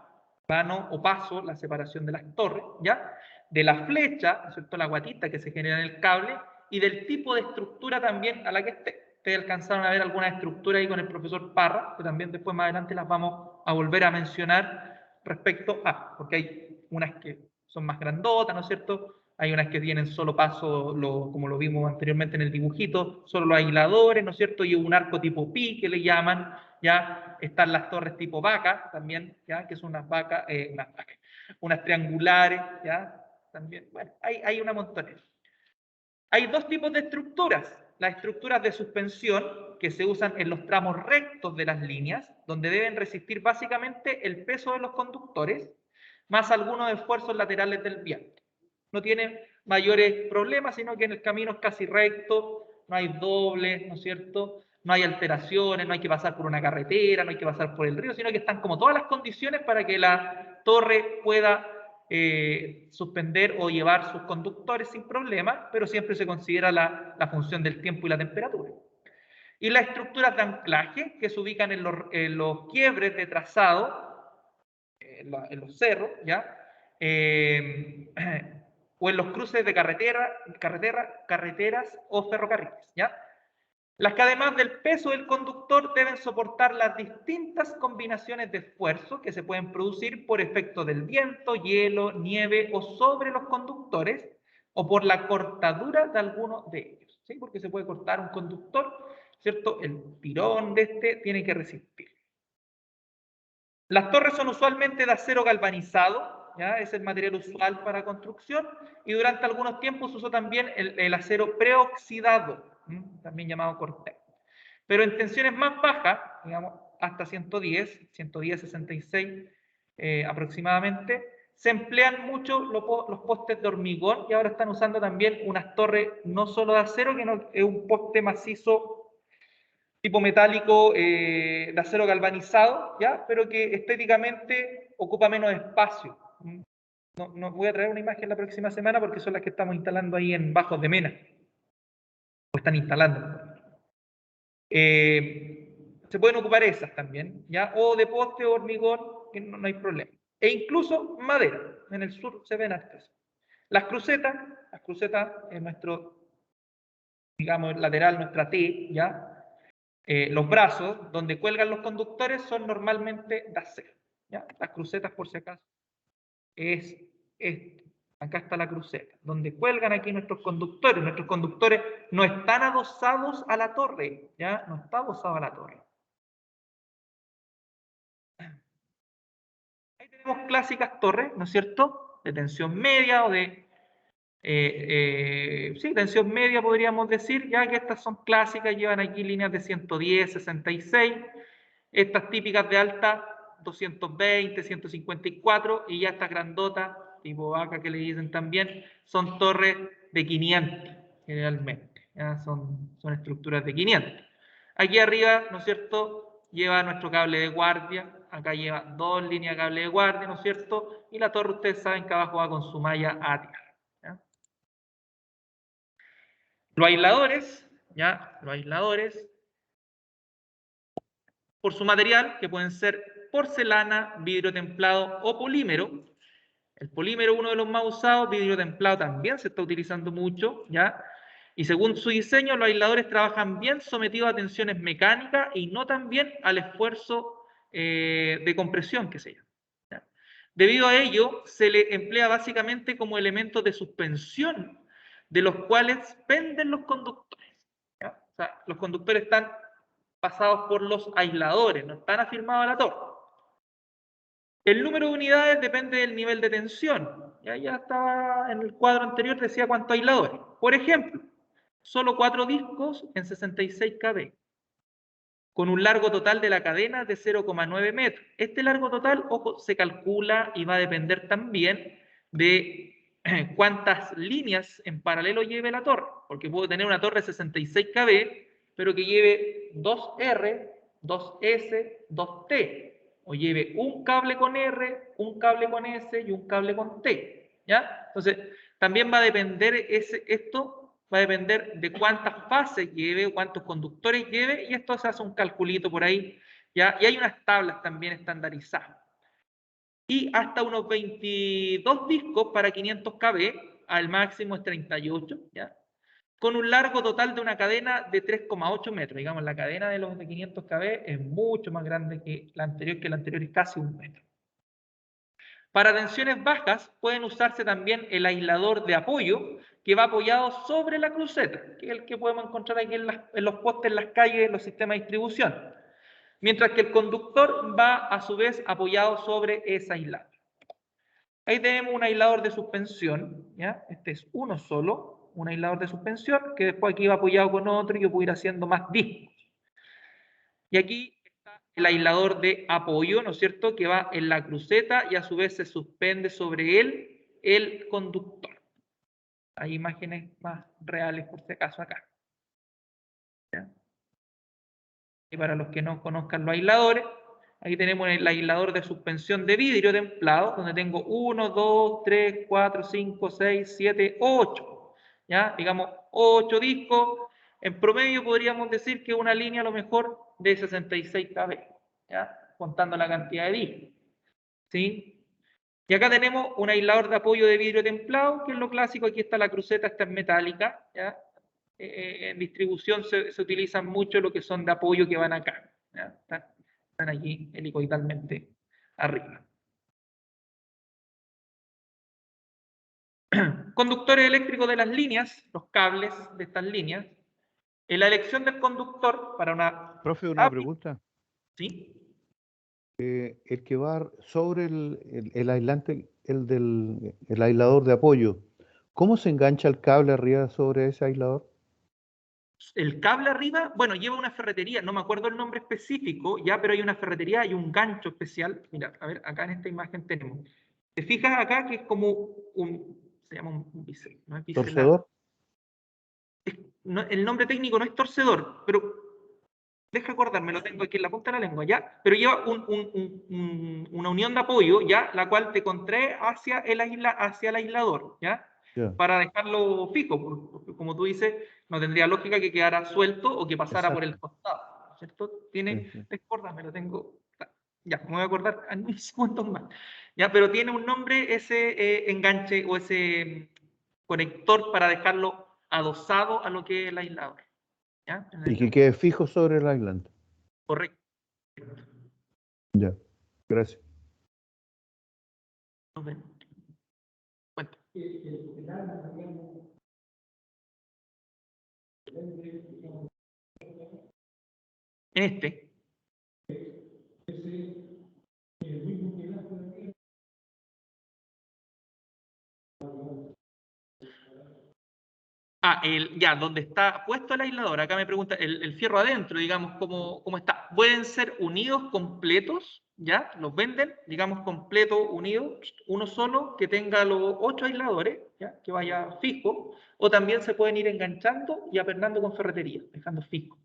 A: o paso, la separación de las torres, ¿ya? De la flecha, ¿cierto? La guatita que se genera en el cable y del tipo de estructura también a la que esté. Ustedes alcanzaron a ver alguna estructura ahí con el profesor Parra, que también después más adelante las vamos a volver a mencionar respecto a, porque hay unas que son más grandotas, ¿no es cierto? Hay unas que tienen solo paso, como lo vimos anteriormente en el dibujito, solo los aisladores, ¿no es cierto? Y un arco tipo pi, que le llaman, ¿ya? Están las torres tipo vaca, también, ¿ya? Que son unas triangulares, ¿ya? también. Bueno, hay una montonera. Hay dos tipos de estructuras. Las estructuras de suspensión, que se usan en los tramos rectos de las líneas, donde deben resistir básicamente el peso de los conductores, más algunos esfuerzos laterales del viento. No tienen mayores problemas, sino que en el camino es casi recto, no hay dobles, ¿no es cierto? No hay alteraciones, no hay que pasar por una carretera, no hay que pasar por el río, sino que están como todas las condiciones para que la torre pueda suspender o llevar sus conductores sin problema, pero siempre se considera la función del tiempo y la temperatura. Y las estructuras de anclaje, que se ubican en los quiebres de trazado, en los cerros, ¿ya? O en los cruces de carreteras o ferrocarriles, ¿ya? Las que además del peso del conductor deben soportar las distintas combinaciones de esfuerzo que se pueden producir por efecto del viento, hielo, nieve o sobre los conductores o por la cortadura de alguno de ellos, ¿sí? Porque se puede cortar un conductor, ¿cierto? El tirón de este tiene que resistir. Las torres son usualmente de acero galvanizado, ¿ya? Es el material usual para construcción, y durante algunos tiempos se usó también el acero preoxidado, también llamado cortel. Pero en tensiones más bajas, digamos hasta 110, 66 aproximadamente, se emplean mucho los postes de hormigón, y ahora están usando también unas torres no solo de acero, que es un poste macizo tipo metálico de acero galvanizado, ¿ya? Pero que estéticamente ocupa menos espacio. No voy a traer una imagen la próxima semana porque son las que estamos instalando ahí en Bajos de Mena. O están instalando. Se pueden ocupar esas también, ¿ya? O de poste o hormigón, que no hay problema. E incluso madera. En el sur se ven hartas. Las crucetas es nuestro, digamos, lateral, nuestra T, ¿ya? Los brazos donde cuelgan los conductores son normalmente de acero, ¿ya? Las crucetas, por si acaso, es esto. Acá está la cruceta, donde cuelgan aquí nuestros conductores. Nuestros conductores no están adosados a la torre, ¿ya? No está adosado a la torre. Ahí tenemos clásicas torres, ¿no es cierto? De tensión media o de... sí, tensión media podríamos decir, ya que estas son clásicas, llevan aquí líneas de 110, 66, estas típicas de alta 220, 154, y ya estas grandotas, tipo vaca que le dicen también, son torres de 500, generalmente, ya son estructuras de 500. Aquí arriba, ¿no es cierto?, lleva nuestro cable de guardia, acá lleva 2 líneas de cable de guardia, ¿no es cierto?, y la torre, ustedes saben que abajo va con su malla a tierra, ¿ya? Los aisladores, ¿ya? Los aisladores, por su material, que pueden ser porcelana, vidrio templado o polímero. El polímero, uno de los más usados, vidrio templado también se está utilizando mucho, ¿ya? Y según su diseño, los aisladores trabajan bien sometidos a tensiones mecánicas y no tan bien al esfuerzo de compresión que se llama, ¿ya? Debido a ello, se le emplea básicamente como elemento de suspensión, de los cuales penden los conductores, ¿ya? O sea, los conductores están pasados por los aisladores, no están afirmados a la torre. El número de unidades depende del nivel de tensión. Ya estaba en el cuadro anterior, decía cuántos aisladores. Por ejemplo, solo 4 discos en 66 kV, con un largo total de la cadena de 0,9 metros. Este largo total, ojo, se calcula y va a depender también de cuántas líneas en paralelo lleve la torre, porque puedo tener una torre de 66 kV, pero que lleve 2R, 2S, 2T, o lleve un cable con R, un cable con S y un cable con T, ¿ya? Entonces, también va a depender esto va a depender de cuántas fases lleve, cuántos conductores lleve, y esto se hace un calculito por ahí, ¿ya? Y hay unas tablas también estandarizadas. Y hasta unos 22 discos para 500 kV, al máximo es 38, ¿ya? Con un largo total de una cadena de 3,8 metros. Digamos, la cadena de los de 500 kV es mucho más grande que la anterior es casi 1 metro. Para tensiones bajas pueden usarse también el aislador de apoyo, que va apoyado sobre la cruceta, que es el que podemos encontrar aquí en los postes, en las calles, en los sistemas de distribución. Mientras que el conductor va a su vez apoyado sobre esa aislada. Ahí tenemos un aislador de suspensión, ¿ya? Este es uno solo, un aislador de suspensión, que después aquí va apoyado con otro y yo puedo ir haciendo más discos. Y aquí está el aislador de apoyo, ¿no es cierto?, que va en la cruceta y a su vez se suspende sobre él el conductor. Hay imágenes más reales por si acaso acá. ¿Ya? Y para los que no conozcan los aisladores, ahí tenemos el aislador de suspensión de vidrio templado, donde tengo 1, 2, 3, 4, 5, 6, 7, 8. ¿Ya? Digamos, 8 discos. En promedio podríamos decir que una línea a lo mejor de 66 kb, ¿ya? Contando la cantidad de discos. ¿Sí? Y acá tenemos un aislador de apoyo de vidrio templado, que es lo clásico. Aquí está la cruceta, esta es metálica, ¿ya? En distribución se utilizan mucho lo que son de apoyo que van acá, ¿ya? Están aquí helicoidalmente arriba. Conductores eléctricos de las líneas, los cables de estas líneas. En la elección del conductor para una...
F: Profe, una pregunta.
A: ¿Sí?
F: El que va sobre el aislante, el aislador de apoyo, ¿cómo se engancha el cable arriba sobre ese aislador?
A: El cable arriba, bueno, lleva una ferretería, no me acuerdo el nombre específico, ya, pero hay una ferretería y un gancho especial. Mira, a ver, acá en esta imagen tenemos. ¿Te fijas acá que es como se llama un bisel, no es biselar?
F: ¿Torcedor?
A: El nombre técnico no es torcedor, pero deja acordarme, lo tengo aquí en la punta de la lengua, ¿ya? Pero lleva una unión de apoyo, ¿ya? La cual te contrae hacia el aislador, ¿ya?
F: Yeah.
A: Para dejarlo fijo, porque como tú dices, no tendría lógica que quedara suelto o que pasara por el costado, ¿cierto? Tiene, me lo tengo, ya, me voy a acordar en un segundo más, ¿ya? Pero tiene un nombre ese enganche o ese conector para dejarlo adosado a lo que es el aislador, ¿ya?
F: Y que quede fijo sobre el aislante.
A: Correcto.
F: Ya, gracias.
A: Cuenta. En este. Ya, donde está puesto el aislador, acá me pregunta, el fierro adentro, digamos, ¿cómo está? Pueden ser unidos completos, ¿ya? Los venden, digamos, completo, unidos, uno solo, que tenga los 8 aisladores, ¿ya? Que vaya fijo, o también se pueden ir enganchando y apernando con ferretería, dejando fijo.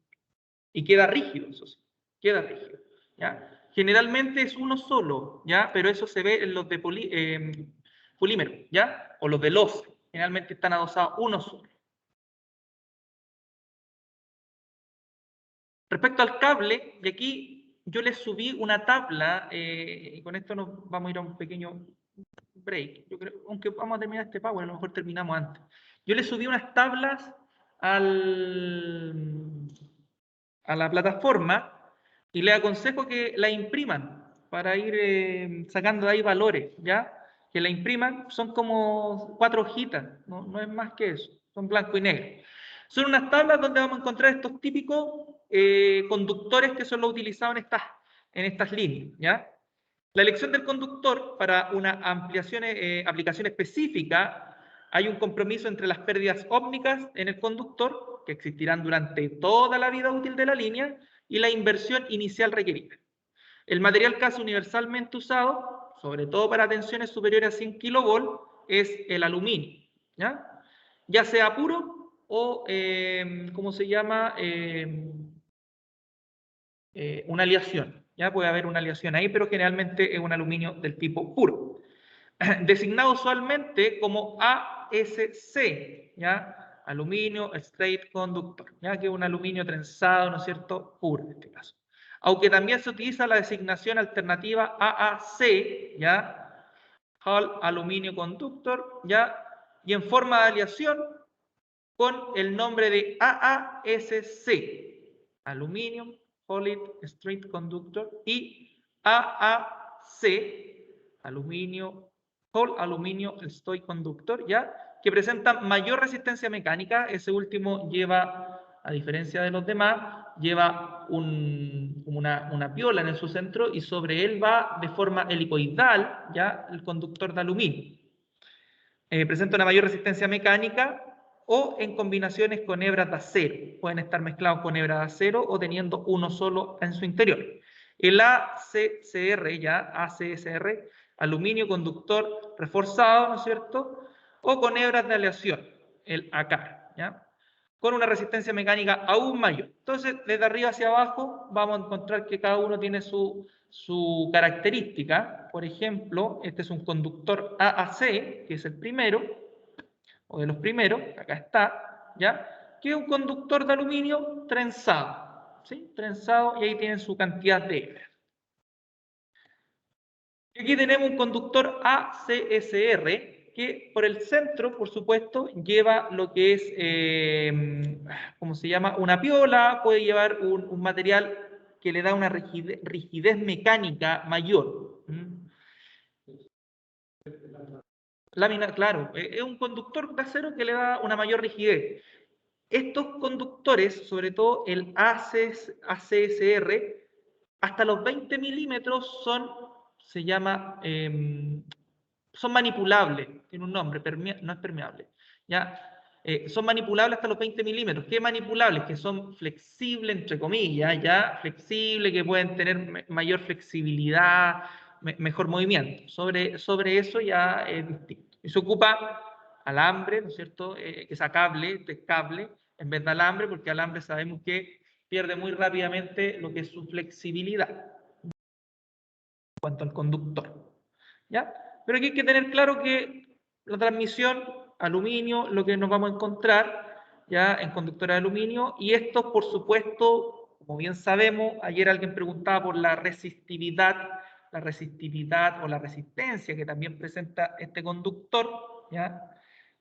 A: Y queda rígido, eso sí, queda rígido, ¿ya? Generalmente es uno solo, ¿ya? Pero eso se ve en los de polímero, ¿ya? O los de loza, generalmente están adosados uno solo. Respecto al cable, y aquí yo les subí una tabla, y con esto nos vamos a ir a un pequeño break, yo creo, aunque vamos a terminar este PowerPoint, a lo mejor terminamos antes. Yo les subí unas tablas a la plataforma y les aconsejo que la impriman para ir sacando de ahí valores, ¿ya? Que la impriman, son como 4 hojitas, no es más que eso, son blanco y negro. Son unas tablas donde vamos a encontrar estos típicos conductores que son los utilizados en estas líneas, ¿ya? La elección del conductor para una aplicación específica, hay un compromiso entre las pérdidas ópticas en el conductor, que existirán durante toda la vida útil de la línea, y la inversión inicial requerida. El material casi universalmente usado, sobre todo para tensiones superiores a 100 kV, es el aluminio, ¿ya? Ya sea puro o, ¿cómo se llama? Una aleación. Ya puede haber una aleación ahí, pero generalmente es un aluminio del tipo puro. Designado usualmente como ASC, ¿ya? Aluminio Straight Conductor, ¿ya? Que es un aluminio trenzado, ¿no es cierto? Puro en este caso. Aunque también se utiliza la designación alternativa AAC, ¿ya? Hall Aluminio Conductor, ¿ya? Y en forma de aleación con el nombre de AASC, Aluminum Solid Straight Conductor, y AAC, Aluminio Whole Aluminio Straight Conductor, ¿ya? Que presentan mayor resistencia mecánica. Ese último lleva a diferencia de los demás, lleva una piola en su centro y sobre él va de forma helicoidal, ¿ya? El conductor de aluminio. Presenta una mayor resistencia mecánica o en combinaciones con hebras de acero. Pueden estar mezclados con hebras de acero o teniendo uno solo en su interior. El ACCR, ya, ACSR, aluminio conductor reforzado, ¿no es cierto? O con hebras de aleación, el ACAR, ¿ya? Con una resistencia mecánica aún mayor. Entonces, desde arriba hacia abajo, vamos a encontrar que cada uno tiene su característica. Por ejemplo, este es un conductor AAC, que es el primero, o de los primeros, acá está, ¿ya? Que es un conductor de aluminio trenzado, ¿sí? Trenzado, y ahí tienen su cantidad de hebras. Y aquí tenemos un conductor ACSR, que por el centro, por supuesto, lleva lo que es, ¿cómo se llama? Una piola, puede llevar un material que le da una rigidez mecánica mayor. Lámina, claro, es un conductor de acero que le da una mayor rigidez. Estos conductores, sobre todo el ACSR, hasta los 20 milímetros se llama, son manipulables, tiene un nombre, no es permeable, ¿ya? Son manipulables hasta los 20 milímetros. ¿Qué manipulables? Que son flexibles, entre comillas, ¿ya? Flexibles, que pueden tener mayor flexibilidad, mejor movimiento. Sobre eso ya es distinto. Y se ocupa alambre, ¿no es cierto? Que sea cable, en vez de alambre, porque alambre sabemos que pierde muy rápidamente lo que es su flexibilidad en cuanto al conductor, ¿ya? Pero aquí hay que tener claro que la transmisión, aluminio, lo que nos vamos a encontrar, ¿ya? En conductores de aluminio, y esto, por supuesto, como bien sabemos, ayer alguien preguntaba por la resistividad o la resistencia que también presenta este conductor, ¿ya?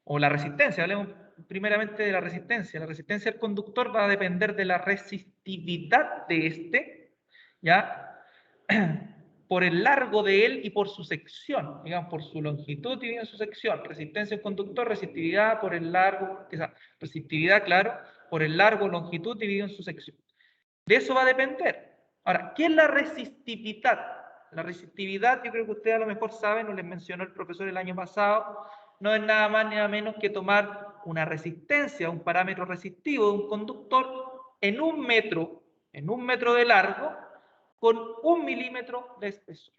A: O la resistencia, hablemos primeramente de la resistencia. La resistencia del conductor va a depender de la resistividad de este, ¿ya? Por el largo de él y por su sección, digamos, por su longitud dividido en su sección. Resistencia del conductor, resistividad por el largo, resistividad, claro, por el largo, longitud dividido en su sección. De eso va a depender. Ahora, ¿qué es la resistividad? La resistividad, yo creo que ustedes a lo mejor saben, o les mencionó el profesor el año pasado, no es nada más ni nada menos que tomar una resistencia, un parámetro resistivo de un conductor en un metro de largo, con 1 milímetro de espesor.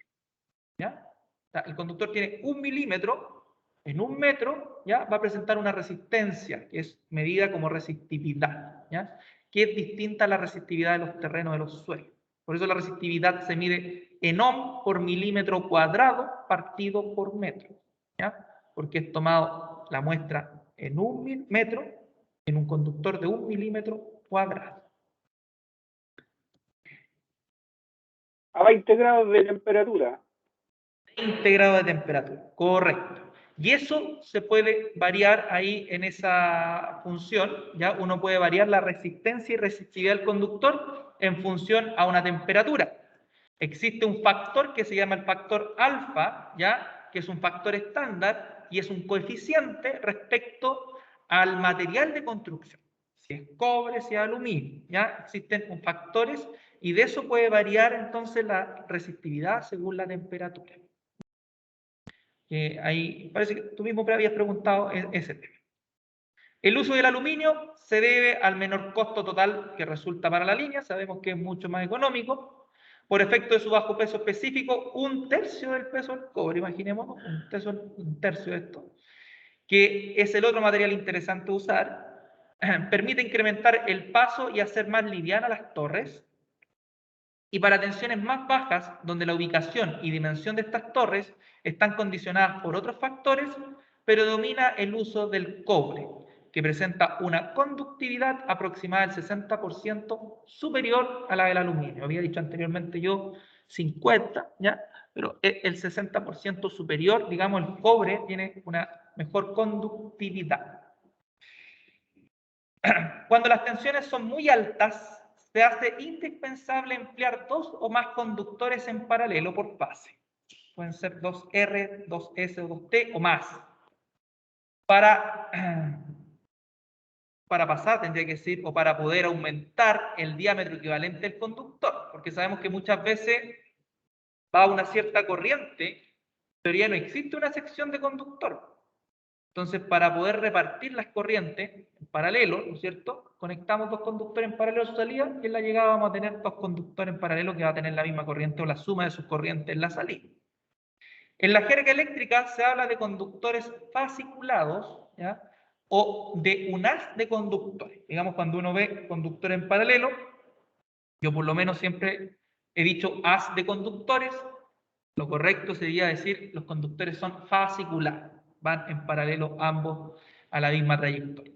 A: ¿Ya? O sea, el conductor tiene 1 milímetro en 1 metro, ¿ya? Va a presentar una resistencia, que es medida como resistividad, ¿ya? Que es distinta a la resistividad de los terrenos, de los suelos. Por eso la resistividad se mide en ohm por milímetro cuadrado partido por metro, ¿ya? Porque es tomado la muestra en 1 metro en un conductor de 1 milímetro cuadrado.
D: A 20 grados de temperatura.
A: 20 grados de temperatura, correcto. Y eso se puede variar ahí en esa función, ¿ya? Uno puede variar la resistencia y resistividad del conductor en función a una temperatura. Existe un factor que se llama el factor alfa, ¿ya? Que es un factor estándar y es un coeficiente respecto al material de construcción. Si es cobre, si es aluminio, ¿ya? Existen factores y de eso puede variar entonces la resistividad según la temperatura. Ahí parece que tú mismo habías preguntado ese tema. El uso del aluminio se debe al menor costo total que resulta para la línea, sabemos que es mucho más económico, por efecto de su bajo peso específico, 1/3 del peso del cobre, imaginemos, un tercio de esto, que es el otro material interesante de usar, permite incrementar el paso y hacer más livianas las torres, y para tensiones más bajas, donde la ubicación y dimensión de estas torres están condicionadas por otros factores, predomina el uso del cobre, que presenta una conductividad aproximada del 60% superior a la del aluminio. Había dicho anteriormente yo 50, ¿ya? Pero el 60% superior, digamos, el cobre tiene una mejor conductividad. Cuando las tensiones son muy altas, se hace indispensable emplear 2 o más conductores en paralelo por fase. Pueden ser 2R, 2S o 2T o más. Para para pasar, tendría que decir, o para poder aumentar el diámetro equivalente del conductor, porque sabemos que muchas veces va una cierta corriente, en teoría no existe una sección de conductor. Entonces, para poder repartir las corrientes en paralelo, ¿no es cierto? Conectamos dos conductores en paralelo a su salida y en la llegada vamos a tener dos conductores en paralelo que va a tener la misma corriente o la suma de sus corrientes en la salida. En la jerga eléctrica se habla de conductores fasciculados, ¿ya? O de un haz de conductores. Digamos, cuando uno ve conductores en paralelo, yo por lo menos siempre he dicho haz de conductores, lo correcto sería decir los conductores son fasciculados, van en paralelo ambos a la misma trayectoria.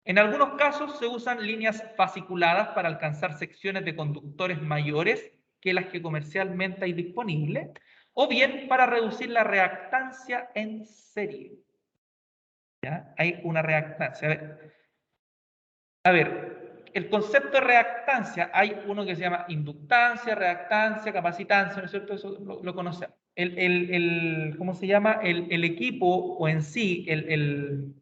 A: En algunos casos se usan líneas fasciculadas para alcanzar secciones de conductores mayores que las que comercialmente hay disponibles, o bien para reducir la reactancia en serie. ¿Ya? Hay una reactancia. A ver, el concepto de reactancia, hay uno que se llama inductancia, reactancia, capacitancia, ¿no es cierto? Eso lo conocemos. ¿Cómo se llama? El equipo o en sí, el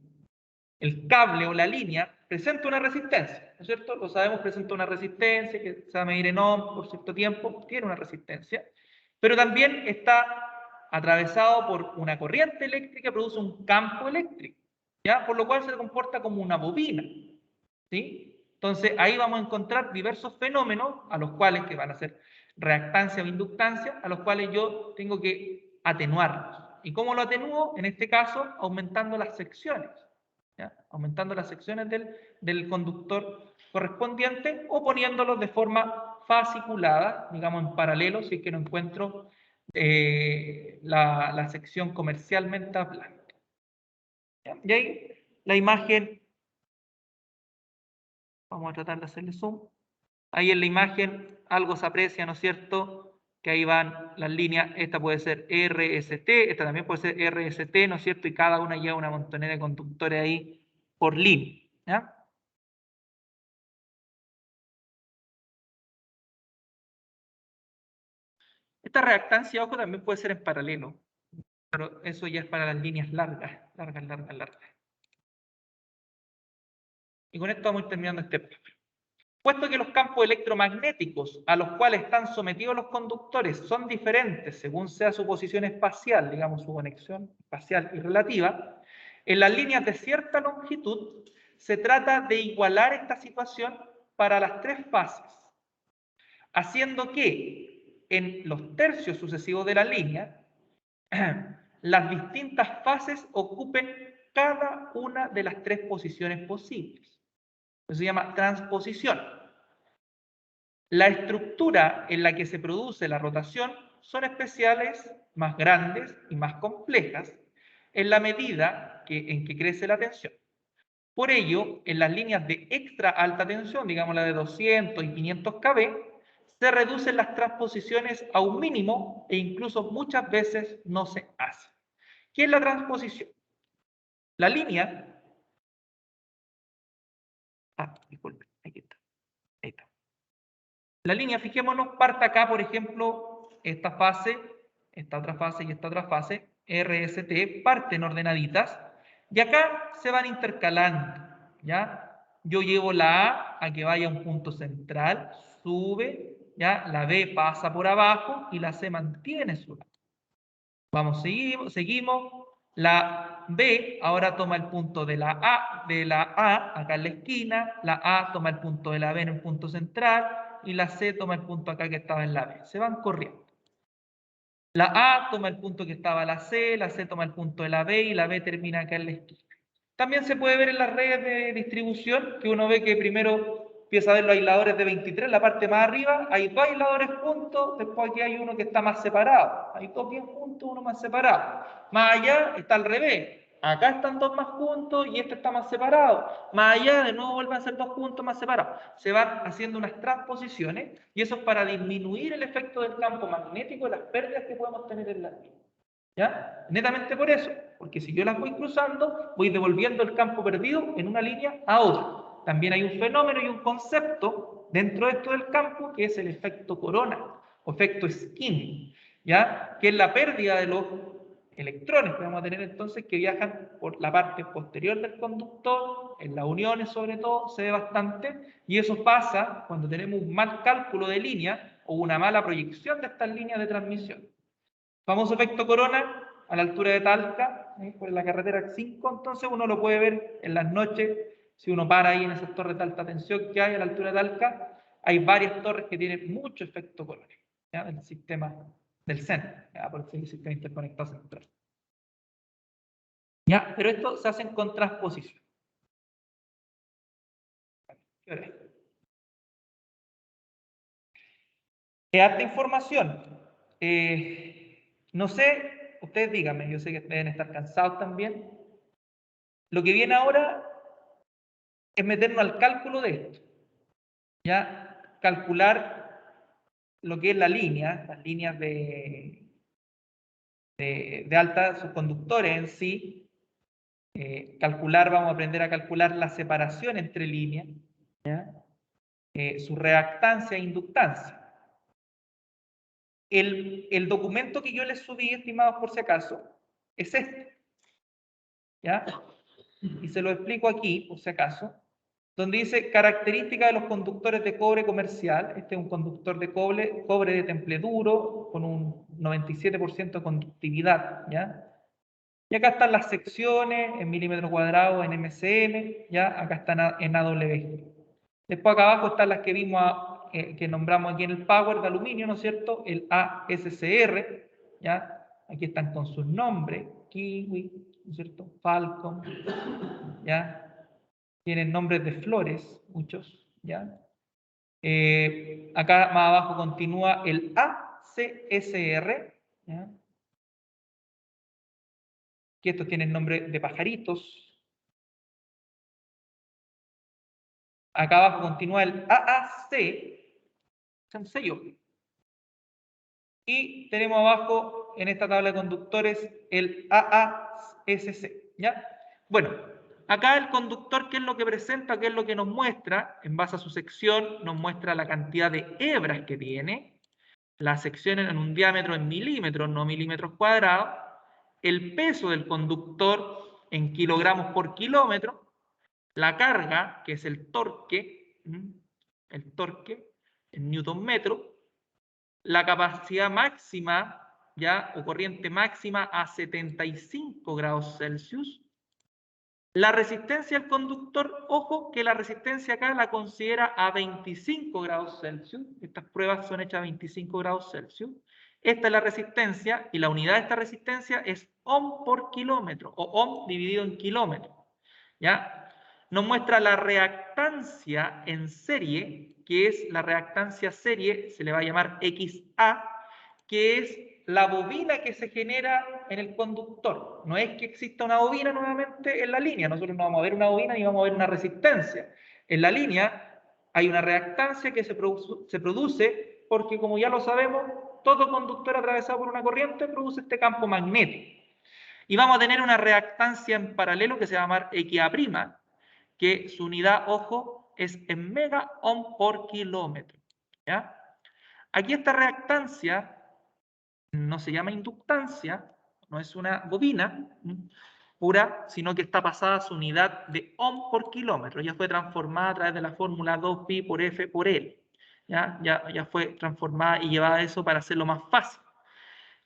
A: cable o la línea presenta una resistencia, ¿no es cierto? Lo sabemos, presenta una resistencia que se va a medir en ohms por cierto tiempo, tiene una resistencia, pero también está atravesado por una corriente eléctrica que produce un campo eléctrico, ¿ya? Por lo cual se comporta como una bobina, ¿sí? Entonces ahí vamos a encontrar diversos fenómenos a los cuales, que van a ser reactancia o inductancia, a los cuales yo tengo que atenuarlos. ¿Y cómo lo atenúo? En este caso, aumentando las secciones, ¿ya? Aumentando las secciones del conductor correspondiente o poniéndolos de forma fasciculada, digamos en paralelo, si es que no encuentro la sección comercialmente hablando. ¿Ya? Y ahí la imagen, vamos a tratar de hacerle zoom. Ahí en la imagen algo se aprecia, ¿no es cierto? Que ahí van las líneas, esta puede ser RST, esta también puede ser RST, ¿no es cierto? Y cada una lleva una montonera de conductores ahí por línea, ¿ya? Esta reactancia, ojo, también puede ser en paralelo, pero eso ya es para las líneas largas. Y con esto vamos a ir terminando este punto. Puesto que los campos electromagnéticos a los cuales están sometidos los conductores son diferentes según sea su posición espacial, digamos su conexión espacial y relativa, en las líneas de cierta longitud se trata de igualar esta situación para las tres fases, haciendo que en los tercios sucesivos de la línea las distintas fases ocupen cada una de las tres posiciones posibles. Eso se llama transposición. La estructura en la que se produce la rotación son especiales, más grandes y más complejas en la medida en que crece la tensión. Por ello, en las líneas de extra alta tensión, digamos la de 200 y 500 kV, se reducen las transposiciones a un mínimo e incluso muchas veces no se hace. ¿Qué es la transposición? La línea... disculpe, aquí está. Ahí está. La línea, fijémonos, parte acá, por ejemplo, esta fase, esta otra fase y esta otra fase, RST, parten ordenaditas, y acá se van intercalando, ¿ya? Yo llevo la A que vaya a un punto central, sube, ¿ya? La B pasa por abajo y la C mantiene su lado. Vamos, seguimos. La B ahora toma el punto de la A acá en la esquina, la A toma el punto de la B en un punto central, y la C toma el punto acá que estaba en la B. Se van corriendo. La A toma el punto que estaba en la C toma el punto de la B y la B termina acá en la esquina. También se puede ver en las redes de distribución que uno ve que primero empieza a ver los aisladores de 23, la parte más arriba, hay dos aisladores juntos, después aquí hay uno que está más separado. Hay dos bien juntos, uno más separado. Más allá está al revés. Acá están dos más juntos y este está más separado. Más allá, de nuevo vuelven a ser dos juntos más separados. Se van haciendo unas transposiciones y eso es para disminuir el efecto del campo magnético y las pérdidas que podemos tener en la línea. ¿Ya? Netamente por eso, porque si yo las voy cruzando, voy devolviendo el campo perdido en una línea a otra. También hay un fenómeno y un concepto dentro de esto del campo que es el efecto corona o efecto skin, ¿ya? Que es la pérdida de los electrones que vamos a tener entonces que viajan por la parte posterior del conductor, en las uniones sobre todo, se ve bastante, y eso pasa cuando tenemos un mal cálculo de línea o una mala proyección de estas líneas de transmisión. Famoso efecto corona a la altura de Talca, por la carretera 5, entonces uno lo puede ver en las noches, si uno para ahí en esas torres de alta tensión que hay a la altura de Talca, hay varias torres que tienen mucho efecto corona, ¿ya? Del sistema del CEN, ¿ya? Por el sistema interconectado central. ¿Ya? Pero esto se hace en transposición. ¿Qué hora es? Harta información. No sé, ustedes díganme, yo sé que deben estar cansados también. Lo que viene ahora es meternos al cálculo de esto. Ya, calcular lo que es la línea, las líneas de alta subconductores en sí. Vamos a aprender a calcular la separación entre líneas, ¿ya? Su reactancia e inductancia. El documento que yo les subí, estimados por si acaso, es este, ¿ya? Y se lo explico aquí, por si acaso, donde dice características de los conductores de cobre comercial. Este es un conductor de cobre de temple duro, con un 97% de conductividad, ¿ya? Y acá están las secciones en milímetros cuadrados, en MCM, ¿ya? Acá están en AWG. Después acá abajo están las que vimos, que nombramos aquí en el Power de aluminio, ¿no es cierto? El ASCR, ¿ya? Aquí están con sus nombres, Kiwi, ¿no es cierto? Falcon, ¿ya? Tienen nombres de flores, muchos, ¿ya? Acá más abajo continúa el ACSR, ¿ya? Que estos tienen nombre de pajaritos. Acá abajo continúa el AAC, es un sello. Y tenemos abajo, en esta tabla de conductores, el AASC, ¿ya? Bueno, acá el conductor, ¿qué es lo que presenta? ¿Qué es lo que nos muestra? En base a su sección, nos muestra la cantidad de hebras que tiene, la sección en un diámetro en milímetros, no milímetros cuadrados, el peso del conductor en kilogramos por kilómetro, la carga, que es el torque en newton metro, la capacidad máxima, ¿ya? O corriente máxima a 75 grados Celsius, la resistencia al conductor, ojo que la resistencia acá la considera a 25 grados Celsius, estas pruebas son hechas a 25 grados Celsius, esta es la resistencia y la unidad de esta resistencia es ohm por kilómetro, o ohm dividido en kilómetro, ¿ya? Nos muestra la reactancia en serie, que es la reactancia serie, se le va a llamar XA, que es la bobina que se genera en el conductor. No es que exista una bobina nuevamente en la línea, nosotros no vamos a ver una bobina ni vamos a ver una resistencia. En la línea hay una reactancia que se produce porque, como ya lo sabemos, todo conductor atravesado por una corriente produce este campo magnético. Y vamos a tener una reactancia en paralelo que se va a llamar XA', que su unidad, ojo, es en mega ohm por kilómetro, ¿ya? Aquí esta reactancia no se llama inductancia, no es una bobina pura, sino que está pasada a su unidad de ohm por kilómetro. Ya fue transformada a través de la fórmula 2pi por F por L. Ya fue transformada y llevada a eso para hacerlo más fácil.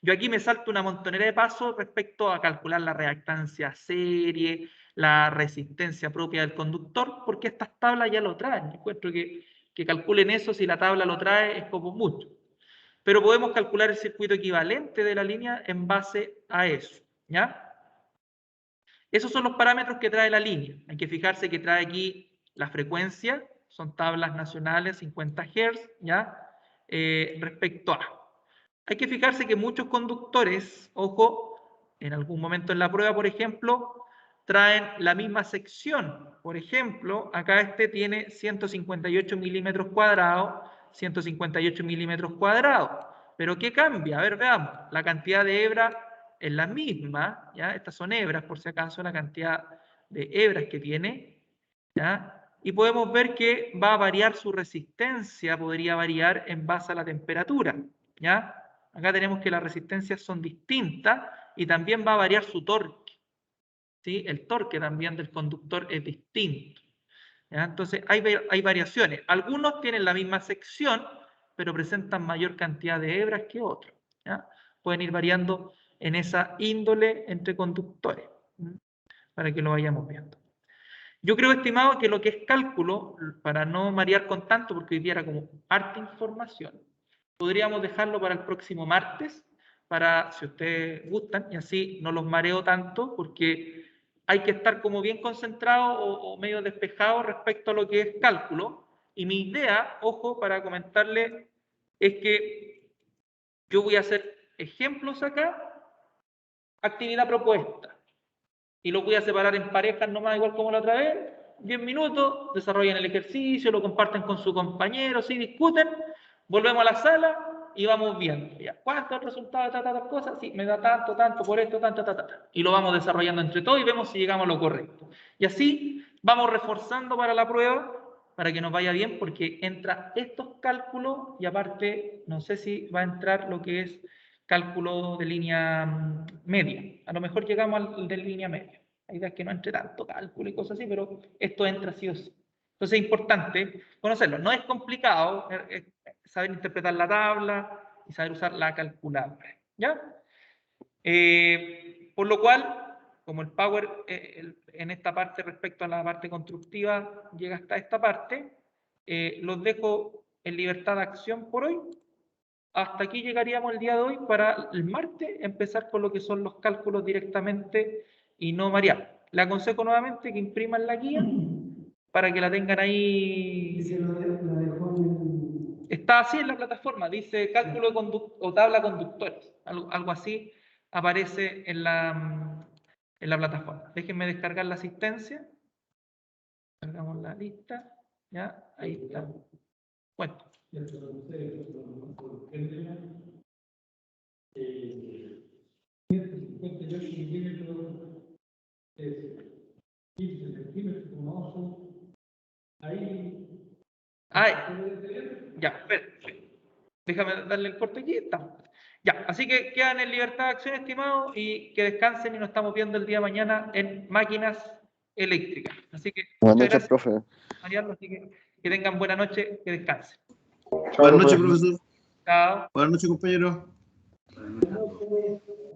A: Yo aquí me salto una montonera de pasos respecto a calcular la reactancia serie, la resistencia propia del conductor, porque estas tablas ya lo traen. Encuentro que calculen eso, si la tabla lo trae, es como mucho. Pero podemos calcular el circuito equivalente de la línea en base a eso, ¿ya? Esos son los parámetros que trae la línea. Hay que fijarse que trae aquí la frecuencia, son tablas nacionales, 50 Hz, ¿ya? Respecto a... Hay que fijarse que muchos conductores, ojo, en algún momento en la prueba, por ejemplo, traen la misma sección. Por ejemplo, acá este tiene 158 milímetros cuadrados, 158 milímetros cuadrados. ¿Pero qué cambia? A ver, veamos. La cantidad de hebras es la misma, ¿ya? Estas son hebras, por si acaso, la cantidad de hebras que tiene, ¿ya? Y podemos ver que va a variar su resistencia, podría variar en base a la temperatura, ¿ya? Acá tenemos que las resistencias son distintas y también va a variar su torque. ¿Sí? El torque también del conductor es distinto. ¿Ya? Entonces hay variaciones. Algunos tienen la misma sección, pero presentan mayor cantidad de hebras que otros. ¿Ya? Pueden ir variando en esa índole entre conductores, para que lo vayamos viendo. Yo creo, estimado, que lo que es cálculo, para no marear con tanto, porque hoy día era como harta información, podríamos dejarlo para el próximo martes, para, si ustedes gustan, y así no los mareo tanto, porque hay que estar como bien concentrado o medio despejado respecto a lo que es cálculo. Y mi idea, ojo, para comentarles, es que yo voy a hacer ejemplos acá, actividad propuesta, y lo voy a separar en parejas nomás, igual como la otra vez, 10 minutos, desarrollan el ejercicio, lo comparten con su compañero, sí, discuten, volvemos a la sala y vamos viendo, ya, ¿cuánto es el resultado de tantas cosas? Sí, me da tanto, tanto, por esto, tanto, y lo vamos desarrollando entre todos y vemos si llegamos a lo correcto. Y así vamos reforzando para la prueba, para que nos vaya bien, porque entra estos cálculos y aparte, no sé si va a entrar lo que es cálculo de línea media. A lo mejor llegamos al de línea media. La idea es que no entre tanto cálculo y cosas así, pero esto entra sí o sí. Entonces es importante conocerlo. No es complicado saber interpretar la tabla y saber usar la calculadora. ¿Ya? Por lo cual, como el Power en esta parte respecto a la parte constructiva llega hasta esta parte, los dejo en libertad de acción por hoy. Hasta aquí llegaríamos el día de hoy para el martes empezar con lo que son los cálculos directamente y no variar. Le aconsejo nuevamente que impriman la guía para que la tengan ahí.
B: Y se la dejó en
A: Está así en la plataforma, dice cálculo de o tabla conductores, algo así aparece en la plataforma. Déjenme descargar la asistencia. Cargamos la lista. Ya, ahí está. Bueno. Ay, ya, espera. Déjame darle el corte aquí. Está. Ya, así que quedan en libertad de acción, estimados, y que descansen y nos estamos viendo el día de mañana en máquinas eléctricas. Así que
G: Buenas
A: muchas
G: noches,
A: gracias,
G: profe.
A: Mariano, así que tengan buena noche, que descansen.
G: Chao,
H: Buenas noches,
G: profe.
H: profesor.
A: Chao.
H: Buenas noches, compañero.
B: el